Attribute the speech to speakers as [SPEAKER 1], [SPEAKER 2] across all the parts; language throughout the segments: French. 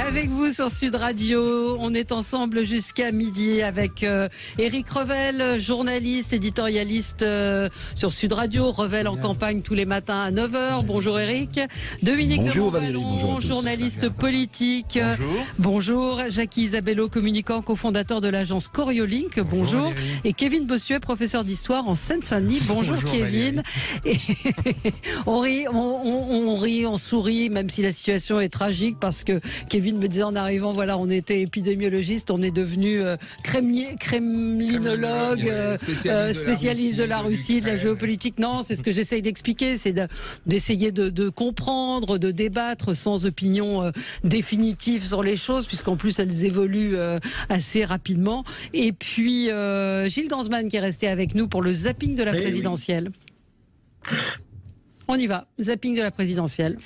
[SPEAKER 1] Avec vous sur Sud Radio, on est ensemble jusqu'à midi avec Éric Revel, journaliste, éditorialiste sur Sud Radio. Revel en campagne tous les matins à 9h. Bonjour Éric. Dominique
[SPEAKER 2] Bonjour
[SPEAKER 1] de
[SPEAKER 2] Valérie, bonjour à tous.
[SPEAKER 1] Journaliste politique. Bonjour. Jackie Isabello, communicant, cofondateur de l'agence Coriolink. Bonjour. Et Kevin Bossuet, professeur d'histoire en Seine-Saint-Denis. Bonjour Kevin. Et on rit, on sourit, même si la situation est tragique, parce que Kevin me disait en arrivant, voilà, on était épidémiologiste, on est devenu kremlinologue, spécialiste de la Russie, de la géopolitique. Non, c'est ce que j'essaye d'expliquer, c'est d'essayer de comprendre, de débattre sans opinion définitive sur les choses, puisqu'en plus elles évoluent assez rapidement. Et puis Gilles Gansman qui est resté avec nous pour le zapping de la présidentielle. Oui. On y va, zapping de la présidentielle.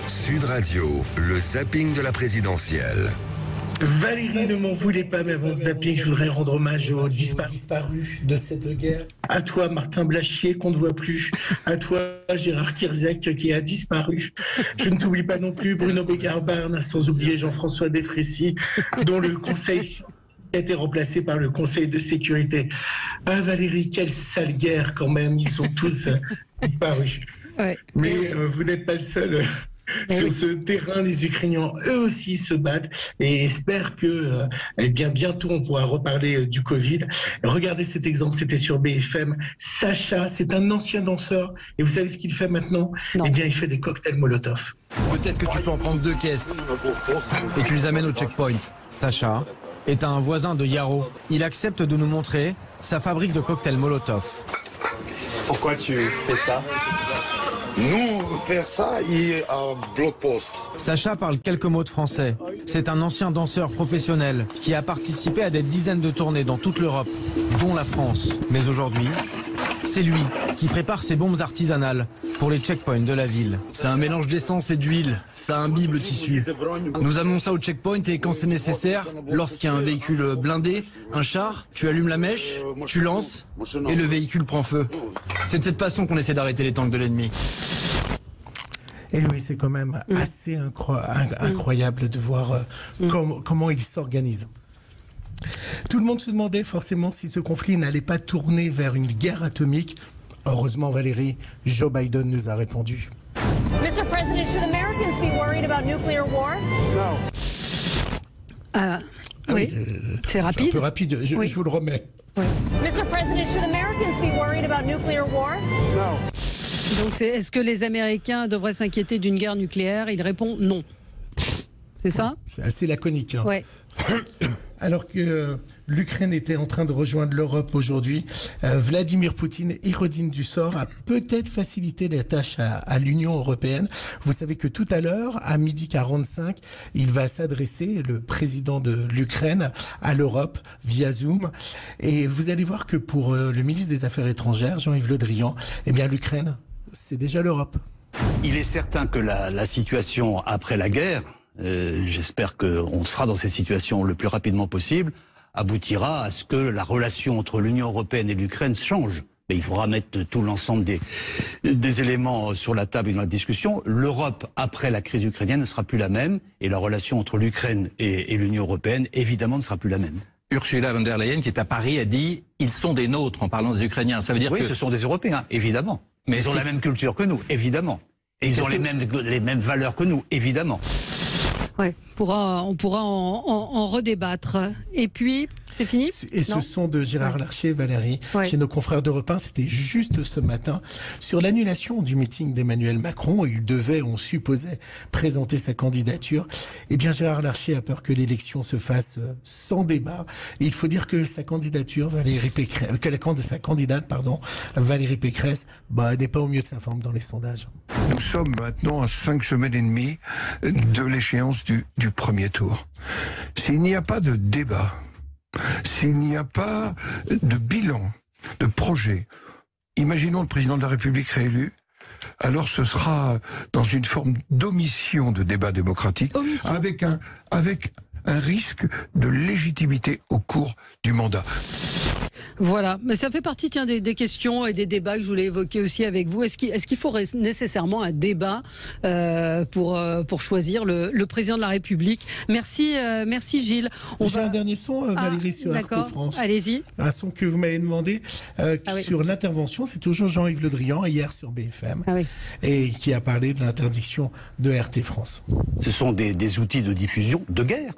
[SPEAKER 3] Sud Radio, le zapping de la présidentielle.
[SPEAKER 4] Valérie, ne m'en voulez pas, mais avant ce zapping, je voudrais rendre hommage aux disparus de cette guerre. À toi, Martin Blachier, qu'on ne voit plus. À toi, Gérard Kierzek, qui a disparu. Je ne t'oublie pas non plus, Bruno Bécard-Barn, sans oublier Jean-François Desfrécy, dont le conseil a été remplacé par le Conseil de sécurité. Ah Valérie, quelle sale guerre quand même, ils sont tous disparus. Ouais. Mais vous n'êtes pas le seul. Sur ce terrain, les Ukrainiens, eux aussi, se battent et espèrent que bientôt, on pourra reparler du Covid. Regardez cet exemple, c'était sur BFM. Sacha, c'est un ancien danseur. Et vous savez ce qu'il fait maintenant? Eh bien, il fait des cocktails Molotov.
[SPEAKER 5] Peut-être que tu peux en prendre 2 caisses et tu les amènes au checkpoint.
[SPEAKER 6] Sacha est un voisin de Yaro. Il accepte de nous montrer sa fabrique de cocktails Molotov.
[SPEAKER 7] Pourquoi tu fais ça?
[SPEAKER 8] Nous, faire ça, il est à bloc-poste.
[SPEAKER 6] Sacha parle quelques mots de français. C'est un ancien danseur professionnel qui a participé à des dizaines de tournées dans toute l'Europe, dont la France. Mais aujourd'hui, c'est lui qui prépare ses bombes artisanales pour les checkpoints de la ville.
[SPEAKER 5] C'est un mélange d'essence et d'huile. Ça imbibe le tissu. Nous amenons ça au checkpoint et quand c'est nécessaire, lorsqu'il y a un véhicule blindé, un char, tu allumes la mèche, tu lances et le véhicule prend feu. C'est de cette façon qu'on essaie d'arrêter les tanks de l'ennemi.
[SPEAKER 4] Et oui, c'est quand même assez incroyable de voir comment ils s'organisent. Tout le monde se demandait forcément si ce conflit n'allait pas tourner vers une guerre atomique. Heureusement, Valérie, Joe Biden nous a répondu.
[SPEAKER 9] Mr. President, should Americans be worried about nuclear war?
[SPEAKER 1] Oui, c'est rapide.
[SPEAKER 4] Un peu rapide, je vous le remets.
[SPEAKER 1] Oui.
[SPEAKER 9] Mr. President, should Americans be worried about nuclear war?
[SPEAKER 1] Donc, est-ce que les Américains devraient s'inquiéter d'une guerre nucléaire? Il répond non. C'est ça?
[SPEAKER 4] C'est assez laconique. Hein.
[SPEAKER 1] Ouais.
[SPEAKER 4] Alors que l'Ukraine était en train de rejoindre l'Europe aujourd'hui, Vladimir Poutine, irodine du sort, a peut-être facilité les tâches à l'Union européenne. Vous savez que tout à l'heure, à 12h45, il va s'adresser, le président de l'Ukraine, à l'Europe via Zoom. Et vous allez voir que pour le ministre des Affaires étrangères, Jean-Yves Le Drian, eh bien l'Ukraine, c'est déjà l'Europe.
[SPEAKER 10] Il est certain que la situation après la guerre, j'espère qu'on sera dans cette situation le plus rapidement possible, aboutira à ce que la relation entre l'Union européenne et l'Ukraine change. Mais il faudra mettre tout l'ensemble des éléments sur la table et dans la discussion. L'Europe, après la crise ukrainienne, ne sera plus la même, et la relation entre l'Ukraine et l'Union européenne, évidemment, ne sera plus la même.
[SPEAKER 11] Ursula von der Leyen, qui est à Paris, a dit « ils sont des nôtres » en parlant des Ukrainiens. Ça veut dire
[SPEAKER 10] que
[SPEAKER 11] ce
[SPEAKER 10] sont des Européens, évidemment. Mais ils ont la même culture que nous, évidemment. Et ils ont les mêmes valeurs que nous, évidemment.
[SPEAKER 1] Ouais, on pourra en redébattre. Et puis, c'est fini?
[SPEAKER 4] Et ce son de Gérard Larcher, Valérie, chez nos confrères d'Europe 1, c'était juste ce matin, sur l'annulation du meeting d'Emmanuel Macron. Il devait, on supposait, présenter sa candidature. Eh bien, Gérard Larcher a peur que l'élection se fasse sans débat. Et il faut dire que sa candidature, Valérie Pécresse, n'est pas au mieux de sa forme dans les sondages.
[SPEAKER 8] Nous sommes maintenant à 5 semaines et demie de l'échéance du premier tour. S'il n'y a pas de débat, s'il n'y a pas de bilan, de projet, imaginons le président de la République réélu, alors ce sera dans une forme d'omission de débat démocratique, avec un risque de légitimité au cours du mandat.
[SPEAKER 1] Voilà, mais ça fait partie des questions et des débats que je voulais évoquer aussi avec vous. Est-ce qu'il faut nécessairement un débat pour choisir le président de la République? Merci Gilles.
[SPEAKER 4] J'ai un dernier son, Valérie, sur Arte France.
[SPEAKER 1] Allez-y.
[SPEAKER 4] Un son que vous m'avez demandé sur l'intervention. C'est toujours Jean-Yves Le Drian, hier sur BFM, et qui a parlé de l'interdiction de Arte France.
[SPEAKER 10] Ce sont des outils de diffusion de guerre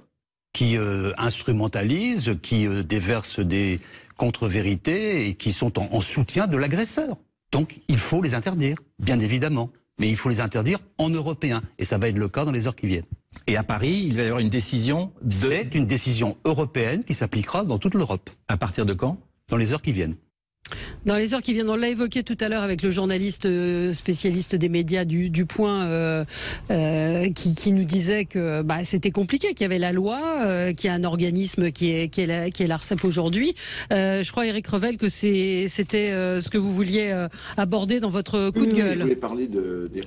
[SPEAKER 10] qui instrumentalisent, qui déversent des contre-vérités et qui sont en soutien de l'agresseur. Donc il faut les interdire, bien évidemment. Mais il faut les interdire en européen. Et ça va être le cas dans les heures qui viennent.
[SPEAKER 11] Et à Paris, il va y avoir une décision
[SPEAKER 10] C'est une décision européenne qui s'appliquera dans toute l'Europe.
[SPEAKER 11] À partir de quand?
[SPEAKER 10] Dans les heures qui viennent.
[SPEAKER 1] Dans les heures qui viennent, on l'a évoqué tout à l'heure avec le journaliste spécialiste des médias du Point qui nous disait que c'était compliqué, qu'il y avait la loi, qu'il y a un organisme qui est l'ARCEP aujourd'hui. Je crois, Éric Revel, que c'était ce que vous vouliez aborder dans votre coup de gueule.
[SPEAKER 2] Je voulais parler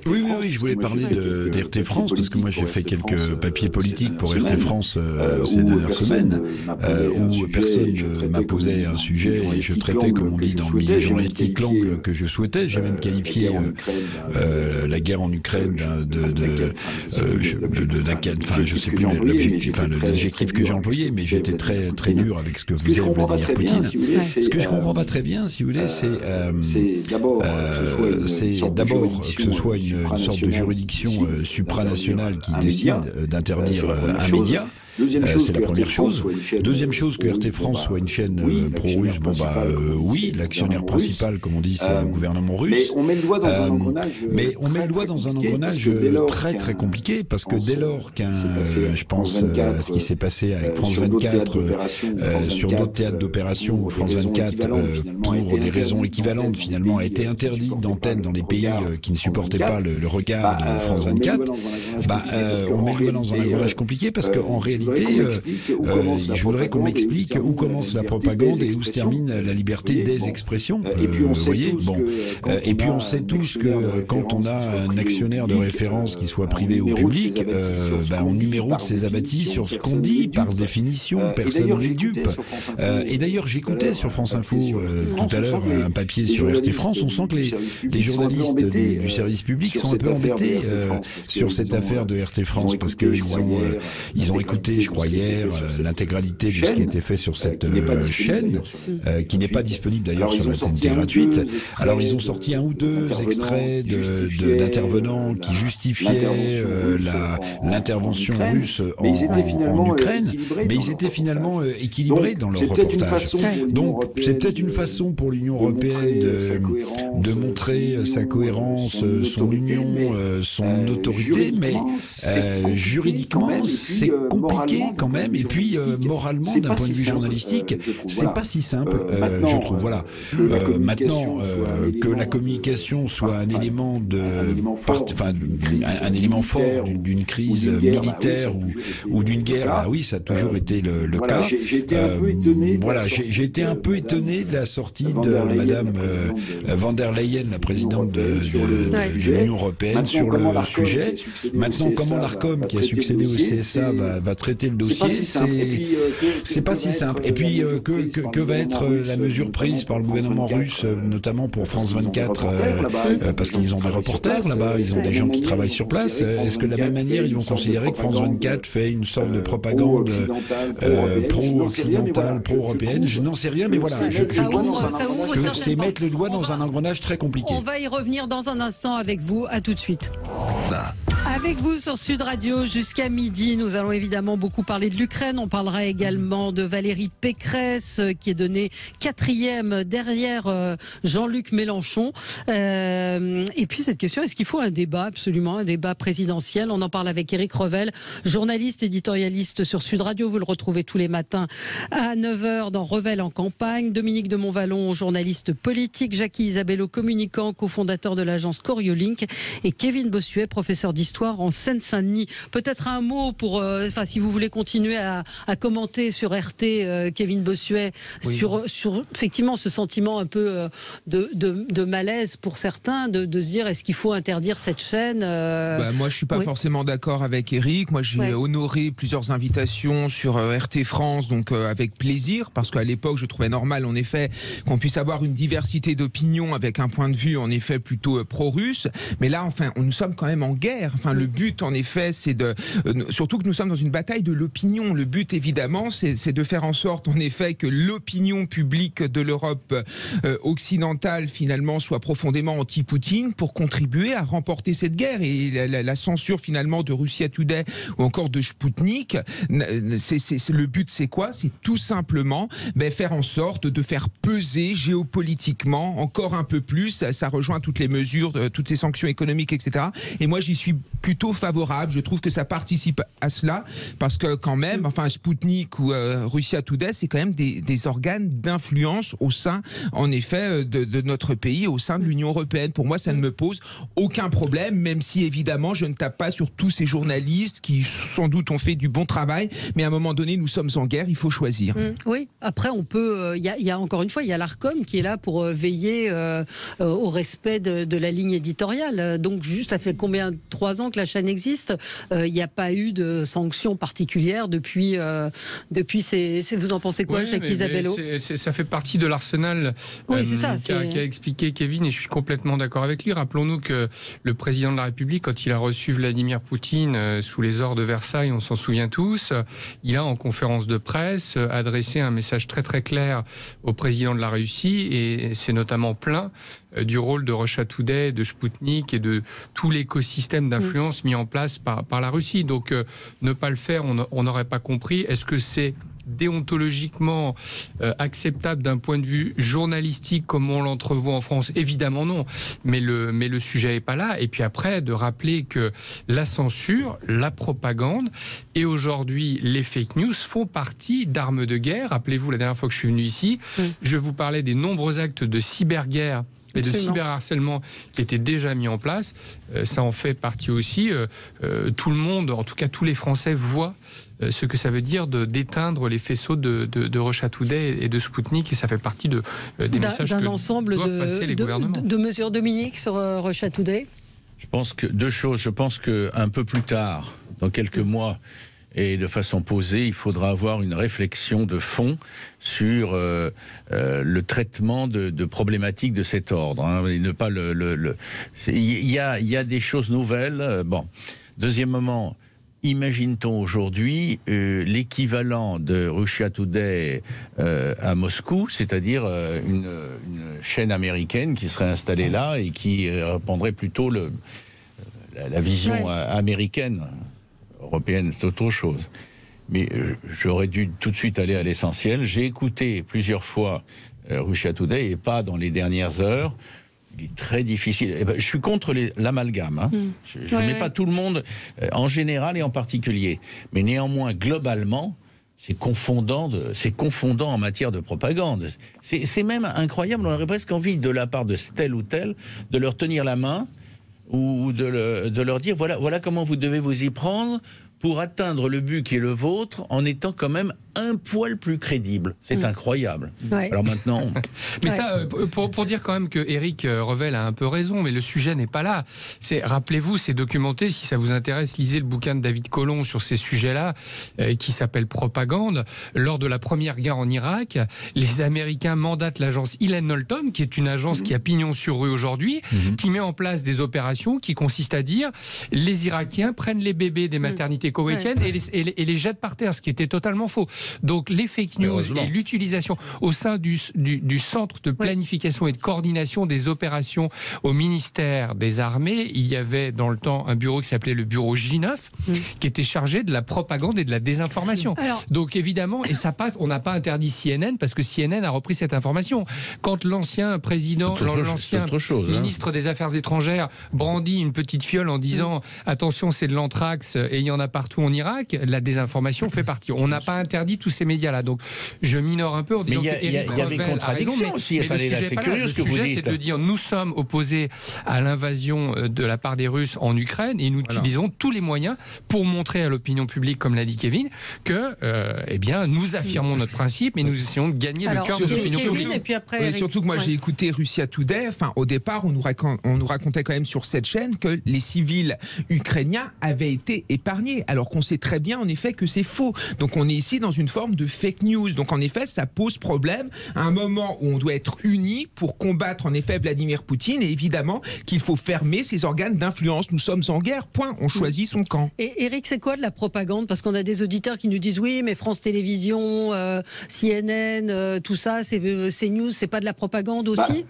[SPEAKER 12] oui, je voulais parler d'RT France parce que moi j'ai fait quelques papiers politiques pour RT France ces dernières semaines où personne ne m'a posé un sujet et je traitais, comme on dit dans le milieu journalistique, l'angle que je souhaitais. J'ai même qualifié la guerre en Ukraine je sais plus l'objectif que j'ai employé, mais j'étais très très dur avec ce que faisait Vladimir Poutine. Ce que je comprends pas très bien, si vous voulez, c'est d'abord que ce soit une sorte de juridiction supranationale qui décide d'interdire un média. C'est la première chose. Deuxième chose, que RT France soit une chaîne pro-russe, oui, l'actionnaire principal, comme on dit, c'est le gouvernement russe.
[SPEAKER 2] Mais on met le doigt dans un engrenage.
[SPEAKER 12] Mais on met le doigt dans un engrenage très très compliqué, parce que dès lors je pense à ce qui s'est passé avec France 24, sur d'autres théâtres d'opération, où France 24, pour des raisons équivalentes, finalement, a été interdite d'antenne dans les pays qui ne supportaient pas le regard de France 24, on met le doigt dans un engrenage compliqué, parce qu'en réalité, je voudrais qu'on m'explique où commence la propagande et où se termine la liberté des expressions. Et puis on sait tous que quand on a un actionnaire de référence qui soit privé ou public, on numérote ses abattis sur ce qu'on dit. Par définition, personne n'est dupe. Et d'ailleurs, j'écoutais sur France Info tout à l'heure un papier sur RT France. On sent que les journalistes du service public sont un peu embêtés sur cette affaire de RT France, parce qu'ils ont écouté, je crois hier, l'intégralité de ce qui a été fait sur cette chaîne, qui n'est pas disponible d'ailleurs sur l'antenne gratuite. Alors ils ont sorti un ou deux extraits d'intervenants qui justifiaient l'intervention russe en Ukraine, mais ils étaient finalement équilibrés dans leur reportage. Donc c'est peut-être une façon pour l'Union européenne de montrer sa cohérence, son union, son autorité, mais juridiquement c'est compliqué quand même, et puis moralement, d'un point de vue journalistique, c'est pas si simple, je trouve. Voilà. Maintenant, que la communication soit un élément un élément fort d'une crise militaire ou d'une guerre, oui, ça a toujours été le cas. J'ai été un peu étonné de la sortie de Madame van der Leyen, la présidente de l'Union européenne, sur le sujet. Maintenant, comment l'ARCOM, qui a succédé au CSA, va traiter le dossier, c'est pas si simple. Et puis que va être la mesure prise par le gouvernement russe, notamment pour France 24, parce qu'ils ont des reporters là-bas, ils ont des gens qui travaillent sur place. Est-ce que de la même manière ils vont considérer que France 24 fait une sorte de propagande pro-occidentale, pro-européenne? Je n'en sais rien, mais voilà, je trouve que c'est mettre le doigt dans un engrenage très compliqué.
[SPEAKER 1] On va y revenir dans un instant avec vous. À tout de suite. Avec vous sur Sud Radio jusqu'à midi, nous allons évidemment beaucoup parler de l'Ukraine. On parlera également de Valérie Pécresse qui est donnée 4e derrière Jean-Luc Mélenchon. Et puis cette question, est-ce qu'il faut un débat, absolument, un débat présidentiel? On en parle avec Éric Revel, journaliste, éditorialiste sur Sud Radio. Vous le retrouvez tous les matins à 9h dans Revel en campagne. Dominique de Montvalon, journaliste politique. Jackie Isabello, communicant, cofondateur de l'agence Coriolink. Et Kevin Bossuet, professeur d'histoire soir en Seine-Saint-Denis. Peut-être un mot pour, si vous voulez continuer à commenter sur RT, Kevin Bossuet, sur effectivement ce sentiment un peu de malaise pour certains, de se dire est-ce qu'il faut interdire cette chaîne
[SPEAKER 13] Moi je suis pas forcément d'accord avec Eric. Moi j'ai honoré plusieurs invitations sur RT France, donc avec plaisir, parce qu'à l'époque je trouvais normal en effet qu'on puisse avoir une diversité d'opinions avec un point de vue en effet plutôt pro-russe, mais là enfin nous sommes quand même en guerre. Enfin le but en effet c'est surtout que nous sommes dans une bataille de l'opinion. Le but évidemment c'est de faire en sorte en effet que l'opinion publique de l'Europe occidentale finalement soit profondément anti-Poutine pour contribuer à remporter cette guerre. Et la censure finalement de Russia Today ou encore de Sputnik, le but c'est quoi? C'est tout simplement faire en sorte de faire peser géopolitiquement encore un peu plus. Ça rejoint toutes les mesures, toutes ces sanctions économiques, etc. Et moi j'y suis plutôt favorable. Je trouve que ça participe à cela parce que quand même, Sputnik ou Russia Today, c'est quand même des organes d'influence au sein, en effet, de notre pays, au sein de l'Union européenne. Pour moi, ça ne me pose aucun problème, même si évidemment, je ne tape pas sur tous ces journalistes qui sans doute ont fait du bon travail, mais à un moment donné, nous sommes en guerre, il faut choisir.
[SPEAKER 1] Oui, après on peut, il y a encore une fois, il y a l'Arcom qui est là pour veiller au respect de la ligne éditoriale. Donc juste, ça fait combien, 3 ans que la chaîne existe, il n'y a pas eu de sanctions particulières depuis vous en pensez quoi, Jacques Isabello?
[SPEAKER 14] Ça fait partie de l'arsenal qu'a expliqué Kevin, et je suis complètement d'accord avec lui. Rappelons-nous que le président de la République, quand il a reçu Vladimir Poutine sous les ors de Versailles, on s'en souvient tous, il a en conférence de presse adressé un message très très clair au président de la Russie, et c'est notamment plein du rôle de Russia Today, de Sputnik et de tout l'écosystème d'influence mis en place par la Russie. Donc ne pas le faire, on n'aurait pas compris. Est-ce que c'est déontologiquement acceptable d'un point de vue journalistique comme on l'entrevoit en France? Évidemment non, mais le sujet n'est pas là. Et puis après, de rappeler que la censure, la propagande et aujourd'hui les fake news font partie d'armes de guerre. Rappelez-vous, la dernière fois que je suis venu ici, je vous parlais des nombreux actes de cyberguerre et de cyberharcèlement qui étaient déjà mis en place. Ça en fait partie aussi. Tout le monde, en tout cas tous les Français, voient ce que ça veut dire d'éteindre les faisceaux de Russia Today et de Sputnik, et ça fait partie des messages
[SPEAKER 1] d'un ensemble
[SPEAKER 14] doivent passer les gouvernements.
[SPEAKER 1] De mesures, Dominique, sur Russia Today.
[SPEAKER 12] Je pense que deux choses. Je pense qu'un peu plus tard, dans quelques mois, et de façon posée, il faudra avoir une réflexion de fond sur le traitement de problématiques de cet ordre. Et ne pas il y a des choses nouvelles. Bon. Deuxièmement, imagine-t-on aujourd'hui l'équivalent de Russia Today à Moscou, c'est-à-dire une chaîne américaine qui serait installée là et qui reprendrait plutôt la vision américaine. Européenne, c'est autre chose. Mais j'aurais dû tout de suite aller à l'essentiel. J'ai écouté plusieurs fois Russia Today, et pas dans les dernières heures. Il est très difficile. Je suis contre l'amalgame. Je ne mets pas tout le monde en général et en particulier. Mais néanmoins, globalement, c'est confondant en matière de propagande. C'est même incroyable. On aurait presque envie, de la part de tel ou tel, de leur tenir la main ou de leur dire voilà comment vous devez vous y prendre pour atteindre le but qui est le vôtre en étant quand même un poil plus crédible. C'est incroyable. Alors maintenant...
[SPEAKER 14] Mais ça, pour dire quand même que Éric Revel a un peu raison, mais le sujet n'est pas là. Rappelez-vous, c'est documenté, si ça vous intéresse, lisez le bouquin de David Colomb sur ces sujets-là, qui s'appelle Propagande. Lors de la première guerre en Irak, les Américains mandatent l'agence Helen Knowlton, qui est une agence qui a pignon sur rue aujourd'hui, qui met en place des opérations qui consistent à dire les Irakiens prennent les bébés des maternités koweïtiennes et les jettent par terre, ce qui était totalement faux. Donc les fake news et l'utilisation au sein du centre de planification et de coordination des opérations au ministère des Armées, il y avait dans le temps un bureau qui s'appelait le bureau J9, qui était chargé de la propagande et de la désinformation. Donc évidemment, et ça passe, on n'a pas interdit CNN parce que CNN a repris cette information. Quand l'ancien président, l'ancien ministre des Affaires étrangères brandit une petite fiole en disant attention, c'est de l'anthrax et il y en a partout en Irak, la désinformation fait partie. On n'a pas interdit interdit tous ces médias-là. Donc je minore un peu en disant
[SPEAKER 15] qu'il y a des contradictions aussi. Attendez, là, c'est curieux ce que vous dites.
[SPEAKER 14] Le sujet, c'est de dire nous sommes opposés à l'invasion de la part des Russes en Ukraine et nous utilisons tous les moyens pour montrer à l'opinion publique, comme l'a dit Kevin, que nous affirmons notre principe, mais nous essayons de gagner le cœur de l'opinion publique.
[SPEAKER 1] Et puis après,
[SPEAKER 13] surtout que moi j'ai écouté Russia Today. Enfin, au départ, on nous racontait quand même sur cette chaîne que les civils ukrainiens avaient été épargnés, alors qu'on sait très bien en effet que c'est faux. Donc on est ici dans une forme de fake news. Donc en effet, ça pose problème à un moment où on doit être unis pour combattre en effet Vladimir Poutine, et évidemment qu'il faut fermer ses organes d'influence. Nous sommes en guerre, point. On choisit son camp.
[SPEAKER 1] Et Eric, c'est quoi de la propagande? Parce qu'on a des auditeurs qui nous disent oui, mais France Télévisions, CNN, tout ça, c'est CNews, c'est pas de la propagande aussi?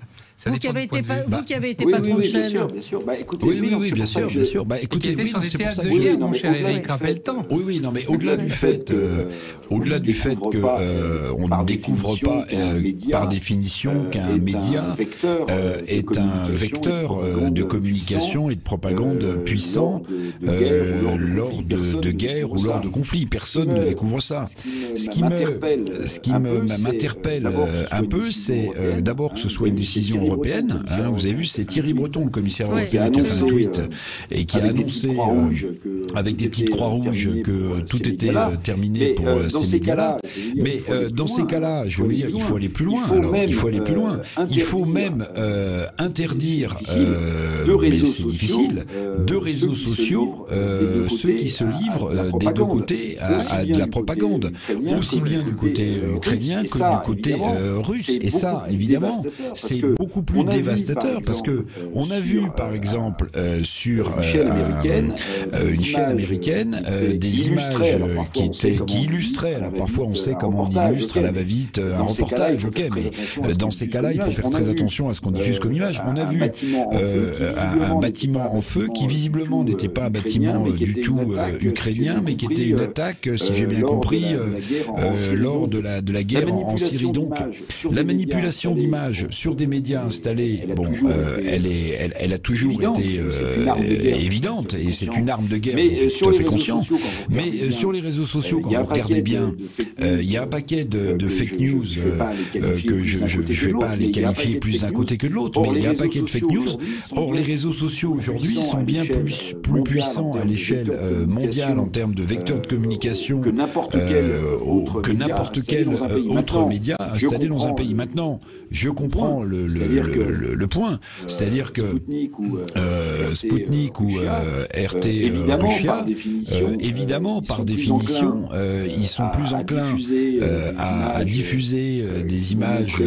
[SPEAKER 1] Vous qui avez été patron de chaîne.
[SPEAKER 12] Bien sûr. Écoutez, oui, bien sûr.
[SPEAKER 14] Écoutez, c'est pour ça que je mon cher Eric, rappelle le temps.
[SPEAKER 12] Oui, non, mais au-delà du fait que on ne découvre pas par définition qu'un média est un vecteur de communication et de propagande puissant lors de guerres ou lors de conflits. Personne ne découvre ça. Ce qui m'interpelle un peu, c'est d'abord que ce soit une décision européenne. Vous avez vu, c'est Thierry Breton, le commissaire européen, qui a fait un tweet et qui a annoncé avec des petites croix rouges que tout était terminé pour ces médias-là. Mais dans ces cas-là, je vais vous dire, il faut aller plus loin. Il faut aller plus loin. Il faut même interdire, mais c'est difficile, de réseaux sociaux, ceux qui se livrent des deux côtés à de la propagande, aussi bien du côté ukrainien que du côté russe. Et ça, évidemment, c'est beaucoup plus dévastateur parce que on a vu par exemple sur une chaîne américaine des images qui illustraient. Alors parfois on sait comment on illustre à la va-vite un reportage, mais dans ces cas-là il faut faire très attention à ce qu'on diffuse comme image. On a vu un bâtiment en feu qui visiblement n'était pas un bâtiment du tout ukrainien, mais qui était une attaque, si j'ai bien compris, lors de la guerre en Syrie. Donc la manipulation d'images sur des médias installés, elle a toujours été évidente, et c'est une arme de guerre, je suis tout à fait conscient. Mais sur les réseaux sociaux, quand vous regardez bien, il y a un paquet de fake news que je ne vais pas les qualifier plus d'un côté que de l'autre, mais il y a un paquet de fake news. Or, les réseaux sociaux aujourd'hui sont bien plus puissants à l'échelle mondiale en termes de vecteurs de communication que n'importe quel autre média installé dans un pays. Maintenant, je comprends le point, c'est-à-dire que Sputnik ou RT Russia, évidemment, par définition, ils sont plus enclins à diffuser des images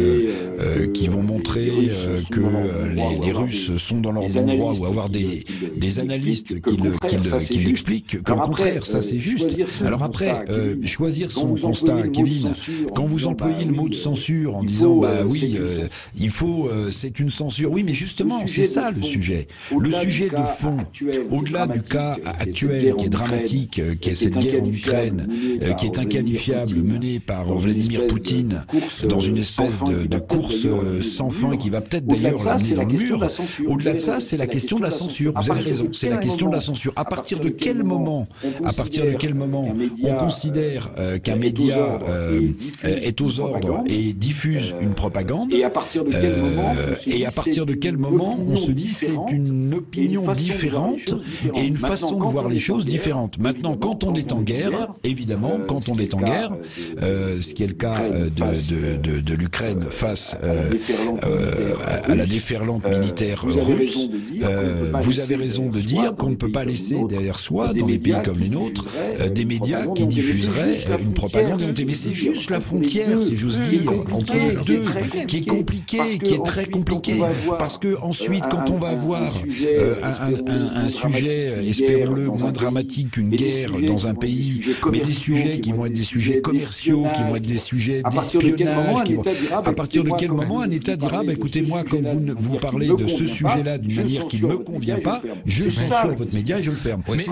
[SPEAKER 12] qui vont montrer que les Russes sont dans leur bon droit, ou avoir des analystes qui l'expliquent, que le contraire. Ça, c'est juste. Alors après, choisir son constat, Kevin, quand vous employez le mot de censure en disant il faut, c'est une censure. Oui, mais justement, c'est ça le sujet. Le sujet de fond, au-delà du cas actuel qui est dramatique, qui est cette guerre en Ukraine, qui est inqualifiable, menée par Vladimir Poutine dans une espèce de course sans fin qui va peut-être d'ailleurs l'amener dans le mur. Au-delà de ça, c'est la question de la censure. Vous avez raison, c'est la question de la censure. À partir de quel moment on considère qu'un média est aux ordres et diffuse une propagande, et à partir de quel moment on se dit c'est une opinion différente et une façon de voir les choses différentes. Maintenant, quand on est en guerre, évidemment, ce qui est le cas de l'Ukraine face à la déferlante militaire russe, vous avez raison de dire qu'on ne peut pas laisser derrière soi, dans les pays comme les nôtres, des médias qui diffuseraient une propagande. Mais c'est juste la frontière, si j'ose dire, entre les deux, qui est compliquée, qui est très compliquée. Parce que ensuite, quand on va avoir un sujet, espérons-le, moins dramatique qu'une guerre dans un pays, mais des sujets qui vont être des sujets commerciaux, qui vont être des sujets d'espionnage, à partir de quel moment un État dira écoutez, moi, comme vous parlez de ce sujet-là d'une manière qui ne me convient pas, je censure votre média et je le ferme.
[SPEAKER 14] Mais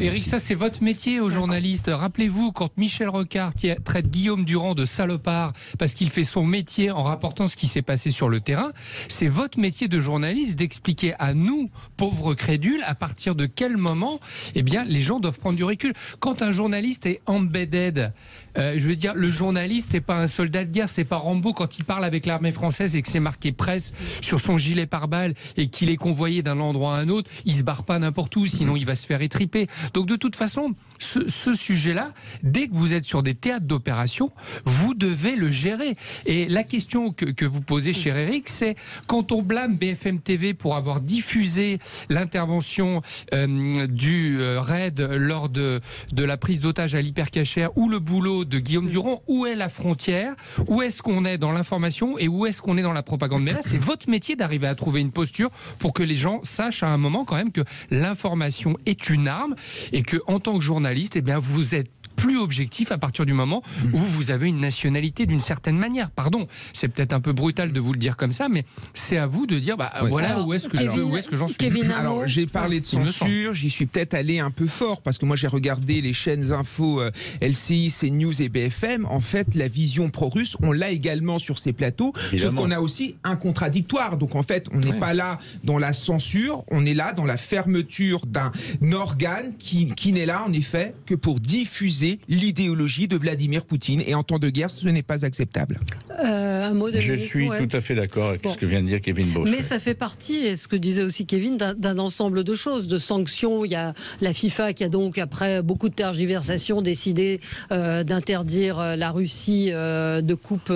[SPEAKER 14] Eric, ça c'est votre métier aux journalistes. Rappelez-vous quand Michel Rocard traite Guillaume Durand de salopard parce qu'il fait son métier en rapportant ce qui s'est passé sur le terrain. C'est votre métier de journaliste d'expliquer à nous, pauvres crédules, à partir de quel moment, eh bien, les gens doivent prendre du recul. Quand un journaliste est embedded, je veux dire, le journaliste, c'est pas un soldat de guerre, c'est pas Rambo quand il parle avec l'armée française et que c'est marqué presse sur son gilet pare-balles et qu'il est convoyé d'un endroit à un autre, il se barre pas n'importe où, sinon il va se faire étriper. Donc de toute façon, ce sujet-là, dès que vous êtes sur des théâtres d'opération, vous devez le gérer. Et la question que vous posez, cher Eric, c'est quand on blâme BFM TV pour avoir diffusé l'intervention du raid lors de la prise d'otage à l'hypercachère ou le boulot de Guillaume Durand, où est la frontière? Où est-ce qu'on est dans l'information et où est-ce qu'on est dans la propagande? Mais là, c'est votre métier d'arriver à trouver une posture pour que les gens sachent à un moment quand même que l'information est une arme et que, en tant que journaliste, eh bien, vous êtes plus objectif à partir du moment où vous avez une nationalité d'une certaine manière. Pardon, c'est peut-être un peu brutal de vous le dire comme ça, mais c'est à vous de dire voilà. Alors, où est-ce que j'en suis.
[SPEAKER 13] Kevin, alors j'ai parlé de censure, j'y suis peut-être allé un peu fort parce que moi j'ai regardé les chaînes info LCI, CNews et BFM. En fait, la vision pro-russe, on l'a également sur ces plateaux, sauf qu'on a aussi un contradictoire. Donc en fait, on n'est pas là dans la censure, on est là dans la fermeture d'un organe qui n'est là en effet que pour diffuser l'idéologie de Vladimir Poutine, et en temps de guerre, ce n'est pas acceptable.
[SPEAKER 1] Un mot de
[SPEAKER 15] Je suis tout à fait d'accord avec ce que vient de dire Kevin Bossuet.
[SPEAKER 1] Mais ça fait partie, et ce que disait aussi Kevin, d'un ensemble de choses, de sanctions. Il y a la FIFA qui a donc, après beaucoup de tergiversations, décidé d'interdire la Russie de Coupe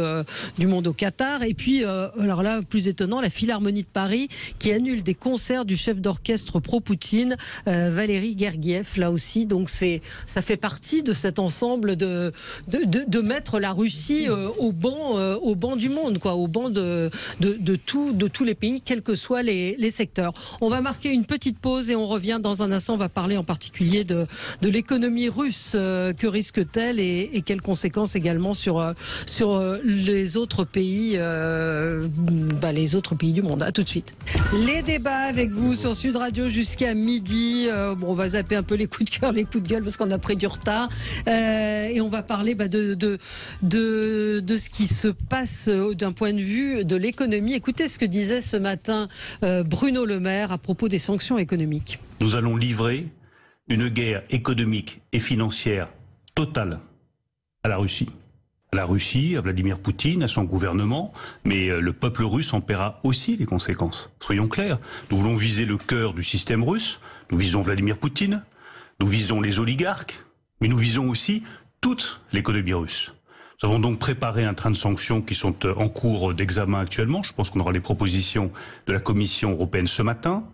[SPEAKER 1] du Monde au Qatar. Et puis, alors là, plus étonnant, la Philharmonie de Paris qui annule des concerts du chef d'orchestre pro-Poutine, Valéry Gergiev, là aussi. Donc ça fait partie de cet ensemble de mettre la Russie au banc du monde, quoi, au banc de tous les pays, quels que soient les secteurs. On va marquer une petite pause et on revient dans un instant. On va parler en particulier de l'économie russe. Que risque-t-elle et quelles conséquences également sur les autres pays, les autres pays du monde. À tout de suite. Les débats avec vous sur Sud Radio jusqu'à midi. On va zapper un peu les coups de cœur, les coups de gueule parce qu'on a pris du retard. Et on va parler de ce qui se passe d'un point de vue de l'économie. Écoutez ce que disait ce matin Bruno Le Maire à propos des sanctions économiques.
[SPEAKER 10] Nous allons livrer une guerre économique et financière totale à la Russie. À la Russie, à Vladimir Poutine, à son gouvernement, mais le peuple russe en paiera aussi les conséquences. Soyons clairs, nous voulons viser le cœur du système russe, nous visons Vladimir Poutine, nous visons les oligarques, mais nous visons aussi toute l'économie russe. Nous avons donc préparé un train de sanctions qui sont en cours d'examen actuellement. Je pense qu'on aura les propositions de la Commission européenne ce matin.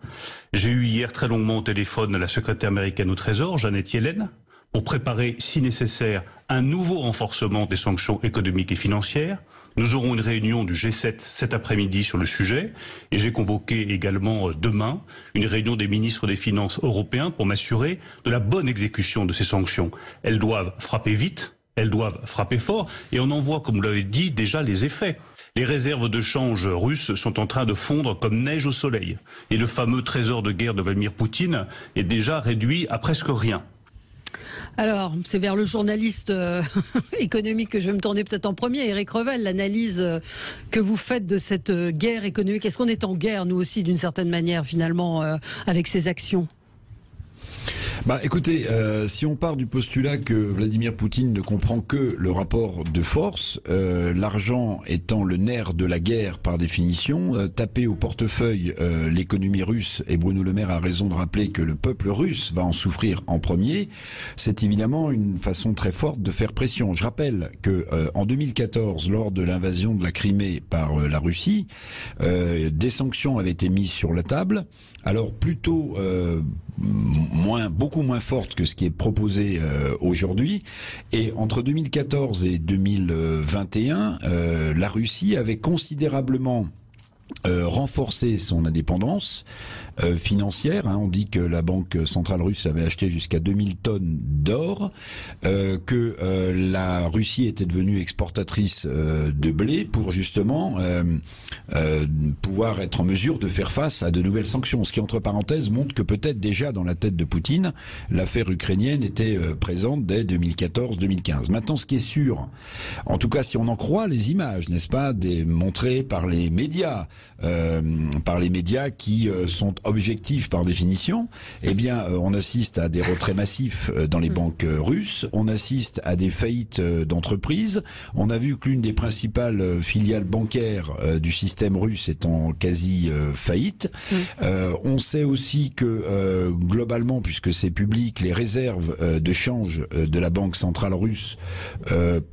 [SPEAKER 10] J'ai eu hier très longuement au téléphone la secrétaire américaine au Trésor, Janet Yellen, pour préparer, si nécessaire, un nouveau renforcement des sanctions économiques et financières. Nous aurons une réunion du G7 cet après-midi sur le sujet et j'ai convoqué également demain une réunion des ministres des Finances européens pour m'assurer de la bonne exécution de ces sanctions. Elles doivent frapper vite, elles doivent frapper fort et on en voit, comme vous l'avez dit, déjà les effets. Les réserves de change russes sont en train de fondre comme neige au soleil et le fameux trésor de guerre de Vladimir Poutine est déjà réduit à presque rien.
[SPEAKER 1] Alors, c'est vers le journaliste économique que je vais me tourner peut-être en premier. Éric Revel, l'analyse que vous faites de cette guerre économique. Est-ce qu'on est en guerre, nous aussi, d'une certaine manière, finalement, avec ces actions ?
[SPEAKER 12] Écoutez, si on part du postulat que Vladimir Poutine ne comprend que le rapport de force, l'argent étant le nerf de la guerre par définition, taper au portefeuille l'économie russe, et Bruno Le Maire a raison de rappeler que le peuple russe va en souffrir en premier, c'est évidemment une façon très forte de faire pression. Je rappelle que en 2014, lors de l'invasion de la Crimée par la Russie, des sanctions avaient été mises sur la table, alors plutôt beaucoup moins forte que ce qui est proposé aujourd'hui. Et entre 2014 et 2021, la Russie avait considérablement renforcé son indépendance, financières. On dit que la Banque centrale russe avait acheté jusqu'à 2000 tonnes d'or, que la Russie était devenue exportatrice de blé pour justement pouvoir être en mesure de faire face à de nouvelles sanctions. Ce qui, entre parenthèses, montre que peut-être déjà dans la tête de Poutine, l'affaire ukrainienne était présente dès 2014-2015. Maintenant, ce qui est sûr, en tout cas si on en croit les images, n'est-ce pas, montrées par les médias qui sont objectifs par définition, eh bien, on assiste à des retraits massifs dans les banques russes, on assiste à des faillites d'entreprises, on a vu que l'une des principales filiales bancaires du système russe est en quasi faillite. On sait aussi que globalement, puisque c'est public, les réserves de change de la Banque centrale russe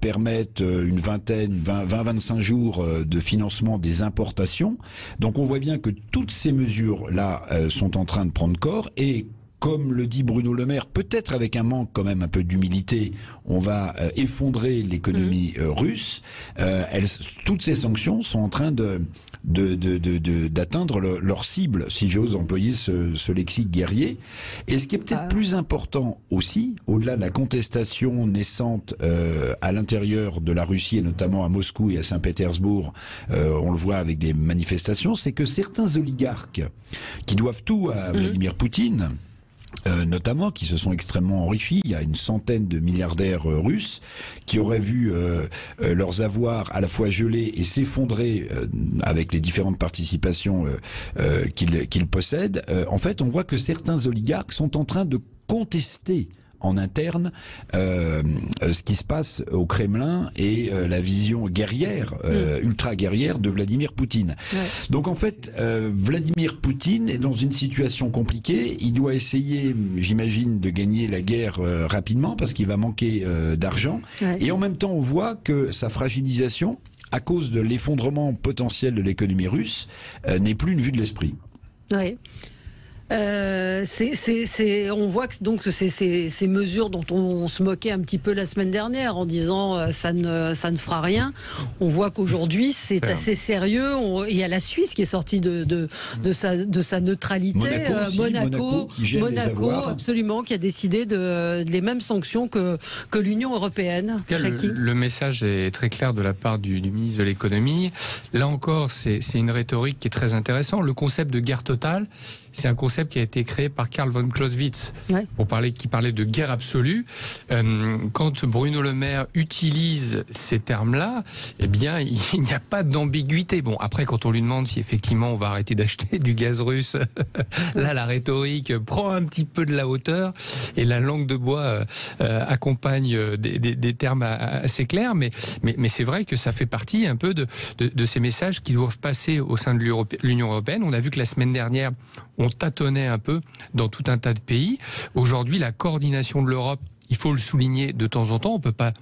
[SPEAKER 12] permettent une 20-25 jours de financement des importations. Donc on voit bien que toutes ces mesures-là sont en train de prendre corps et comme le dit Bruno Le Maire, peut-être avec un manque quand même un peu d'humilité, on va effondrer l'économie russe. Toutes ces sanctions sont en train d'atteindre leur cible, si j'ose employer ce lexique guerrier. Et ce qui est peut-être plus important aussi, au-delà de la contestation naissante à l'intérieur de la Russie, et notamment à Moscou et à Saint-Pétersbourg, on le voit avec des manifestations, c'est que certains oligarques qui doivent tout à Vladimir Poutine, notamment, qui se sont extrêmement enrichis. Il y a une centaine de milliardaires russes qui auraient vu leurs avoirs à la fois geler et s'effondrer avec les différentes participations qu'ils possèdent. En fait, on voit que certains oligarques sont en train de contester en interne ce qui se passe au Kremlin et la vision guerrière, ultra-guerrière de Vladimir Poutine. Donc en fait, Vladimir Poutine est dans une situation compliquée. Il doit essayer, j'imagine, de gagner la guerre rapidement parce qu'il va manquer d'argent. Et en même temps, on voit que sa fragilisation, à cause de l'effondrement potentiel de l'économie russe, n'est plus une vue de l'esprit.
[SPEAKER 1] Oui. On voit que donc ces mesures dont on se moquait un petit peu la semaine dernière en disant ça ne fera rien. On voit qu'aujourd'hui c'est assez sérieux. Il y a la Suisse qui est sortie de sa neutralité. Monaco absolument, qui a décidé de les mêmes sanctions que l'Union européenne.
[SPEAKER 14] Le message est très clair de la part du ministre de l'économie. Là encore, c'est une rhétorique qui est très intéressante. Le concept de guerre totale, c'est un concept qui a été créé par Karl von Clausewitz, qui parlait de guerre absolue. Quand Bruno Le Maire utilise ces termes-là, eh bien, il n'y a pas d'ambiguïté. Bon, après, quand on lui demande si effectivement on va arrêter d'acheter du gaz russe, là, la rhétorique prend un petit peu de la hauteur et la langue de bois accompagne des termes assez clairs. Mais c'est vrai que ça fait partie un peu de ces messages qui doivent passer au sein de l'Union européenne. On a vu que la semaine dernière, on tâtonnait un peu dans tout un tas de pays. Aujourd'hui, la coordination de l'Europe, il faut le souligner de temps en temps, on ne peut pas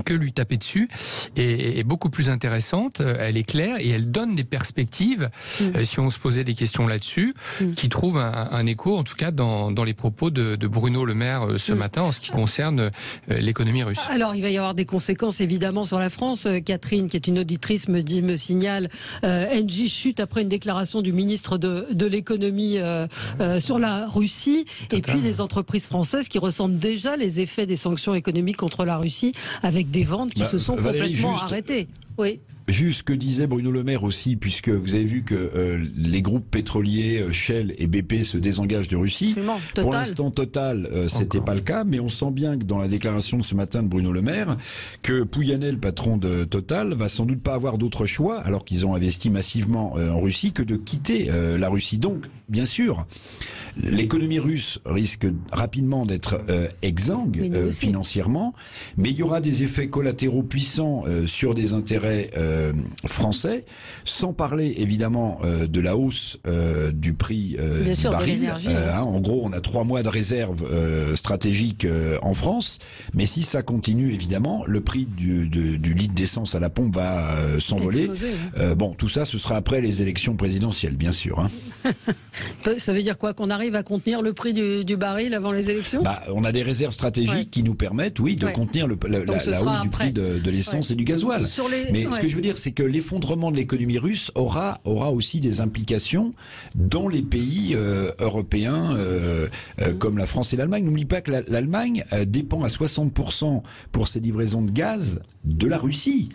[SPEAKER 14] que lui taper dessus, est beaucoup plus intéressante, elle est claire et elle donne des perspectives, si on se posait des questions là-dessus, qui trouvent un écho, en tout cas dans les propos de Bruno Le Maire ce matin en ce qui concerne l'économie russe.
[SPEAKER 1] Alors il va y avoir des conséquences évidemment sur la France. Catherine, qui est une auditrice, me signale, Engie chute après une déclaration du ministre de l'économie sur la Russie. Et puis les entreprises françaises qui ressentent déjà les effets des sanctions économiques contre la Russie, avec des ventes qui se sont complètement arrêtées. Oui.
[SPEAKER 12] Juste ce que disait Bruno Le Maire aussi, puisque vous avez vu que les groupes pétroliers Shell et BP se désengagent de Russie. Pour l'instant, Total, c'était pas le cas, mais on sent bien que dans la déclaration de ce matin de Bruno Le Maire, que Pouyanné, patron de Total, va sans doute pas avoir d'autre choix, alors qu'ils ont investi massivement en Russie, que de quitter la Russie. Donc, bien sûr, l'économie russe risque rapidement d'être exsangue financièrement, mais il y aura des effets collatéraux puissants sur des intérêts français, sans parler évidemment de la hausse du prix du baril. En gros, on a 3 mois de réserve stratégique en France, mais si ça continue, évidemment, le prix du litre d'essence à la pompe va s'envoler. Bon, tout ça, ce sera après les élections présidentielles, bien sûr.
[SPEAKER 1] Ça veut dire quoi? Qu'on arrive à contenir le prix du baril avant les élections?
[SPEAKER 12] On a des réserves stratégiques qui nous permettent, de contenir la hausse du prix de l'essence et du gasoil. Mais ce que je veux dire, dire, c'est que l'effondrement de l'économie russe aura aussi des implications dans les pays européens comme la France et l'Allemagne. N'oublie pas que l'Allemagne dépend à 60% pour ses livraisons de gaz de la Russie.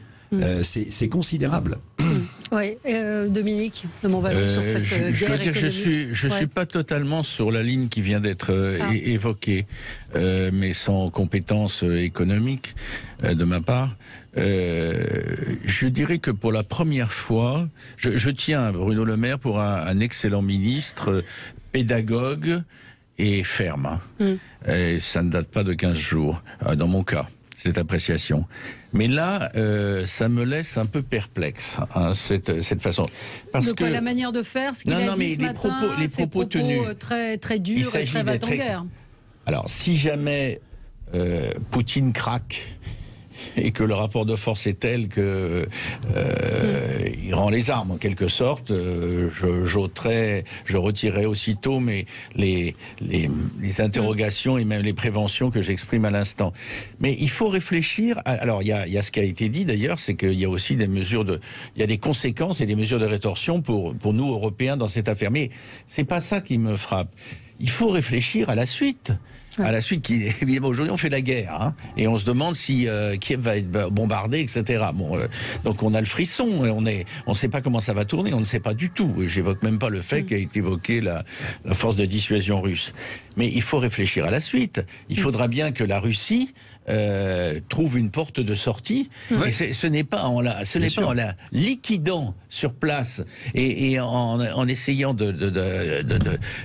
[SPEAKER 12] C'est considérable.
[SPEAKER 1] Oui, Dominique de Montvalon sur cette guerre
[SPEAKER 15] je dois dire que je suis pas totalement sur la ligne qui vient d'être évoquée, mais sans compétence économique de ma part. Je dirais que pour la première fois, je tiens Bruno Le Maire pour un excellent ministre, pédagogue et ferme. Et ça ne date pas de 15 jours, dans mon cas, cette appréciation. Mais là, ça me laisse un peu perplexe, cette façon. Parce que
[SPEAKER 1] la manière de faire, ce qu'il a dit ce matin, les propos tenus, très, très durs et très va-t-en-guerre.
[SPEAKER 15] Alors, si jamais Poutine craque et que le rapport de force est tel que il rend les armes en quelque sorte, je retirerai aussitôt les interrogations et même les préventions que j'exprime à l'instant. Mais il faut réfléchir. Alors il y a ce qui a été dit d'ailleurs, c'est qu'il y a aussi des il y a des conséquences et des mesures de rétorsion pour nous Européens dans cette affaire. Mais c'est pas ça qui me frappe. Il faut réfléchir à la suite. À la suite, évidemment, aujourd'hui, on fait la guerre, et on se demande si Kiev va être bombardé, etc. Donc on a le frisson, on ne sait pas comment ça va tourner, on ne sait pas du tout. J'évoque même pas le fait qu'a été évoqué la force de dissuasion russe. Mais il faut réfléchir à la suite. Il faudra bien que la Russie trouve une porte de sortie. Et ce n'est pas en la liquidant sur place et en essayant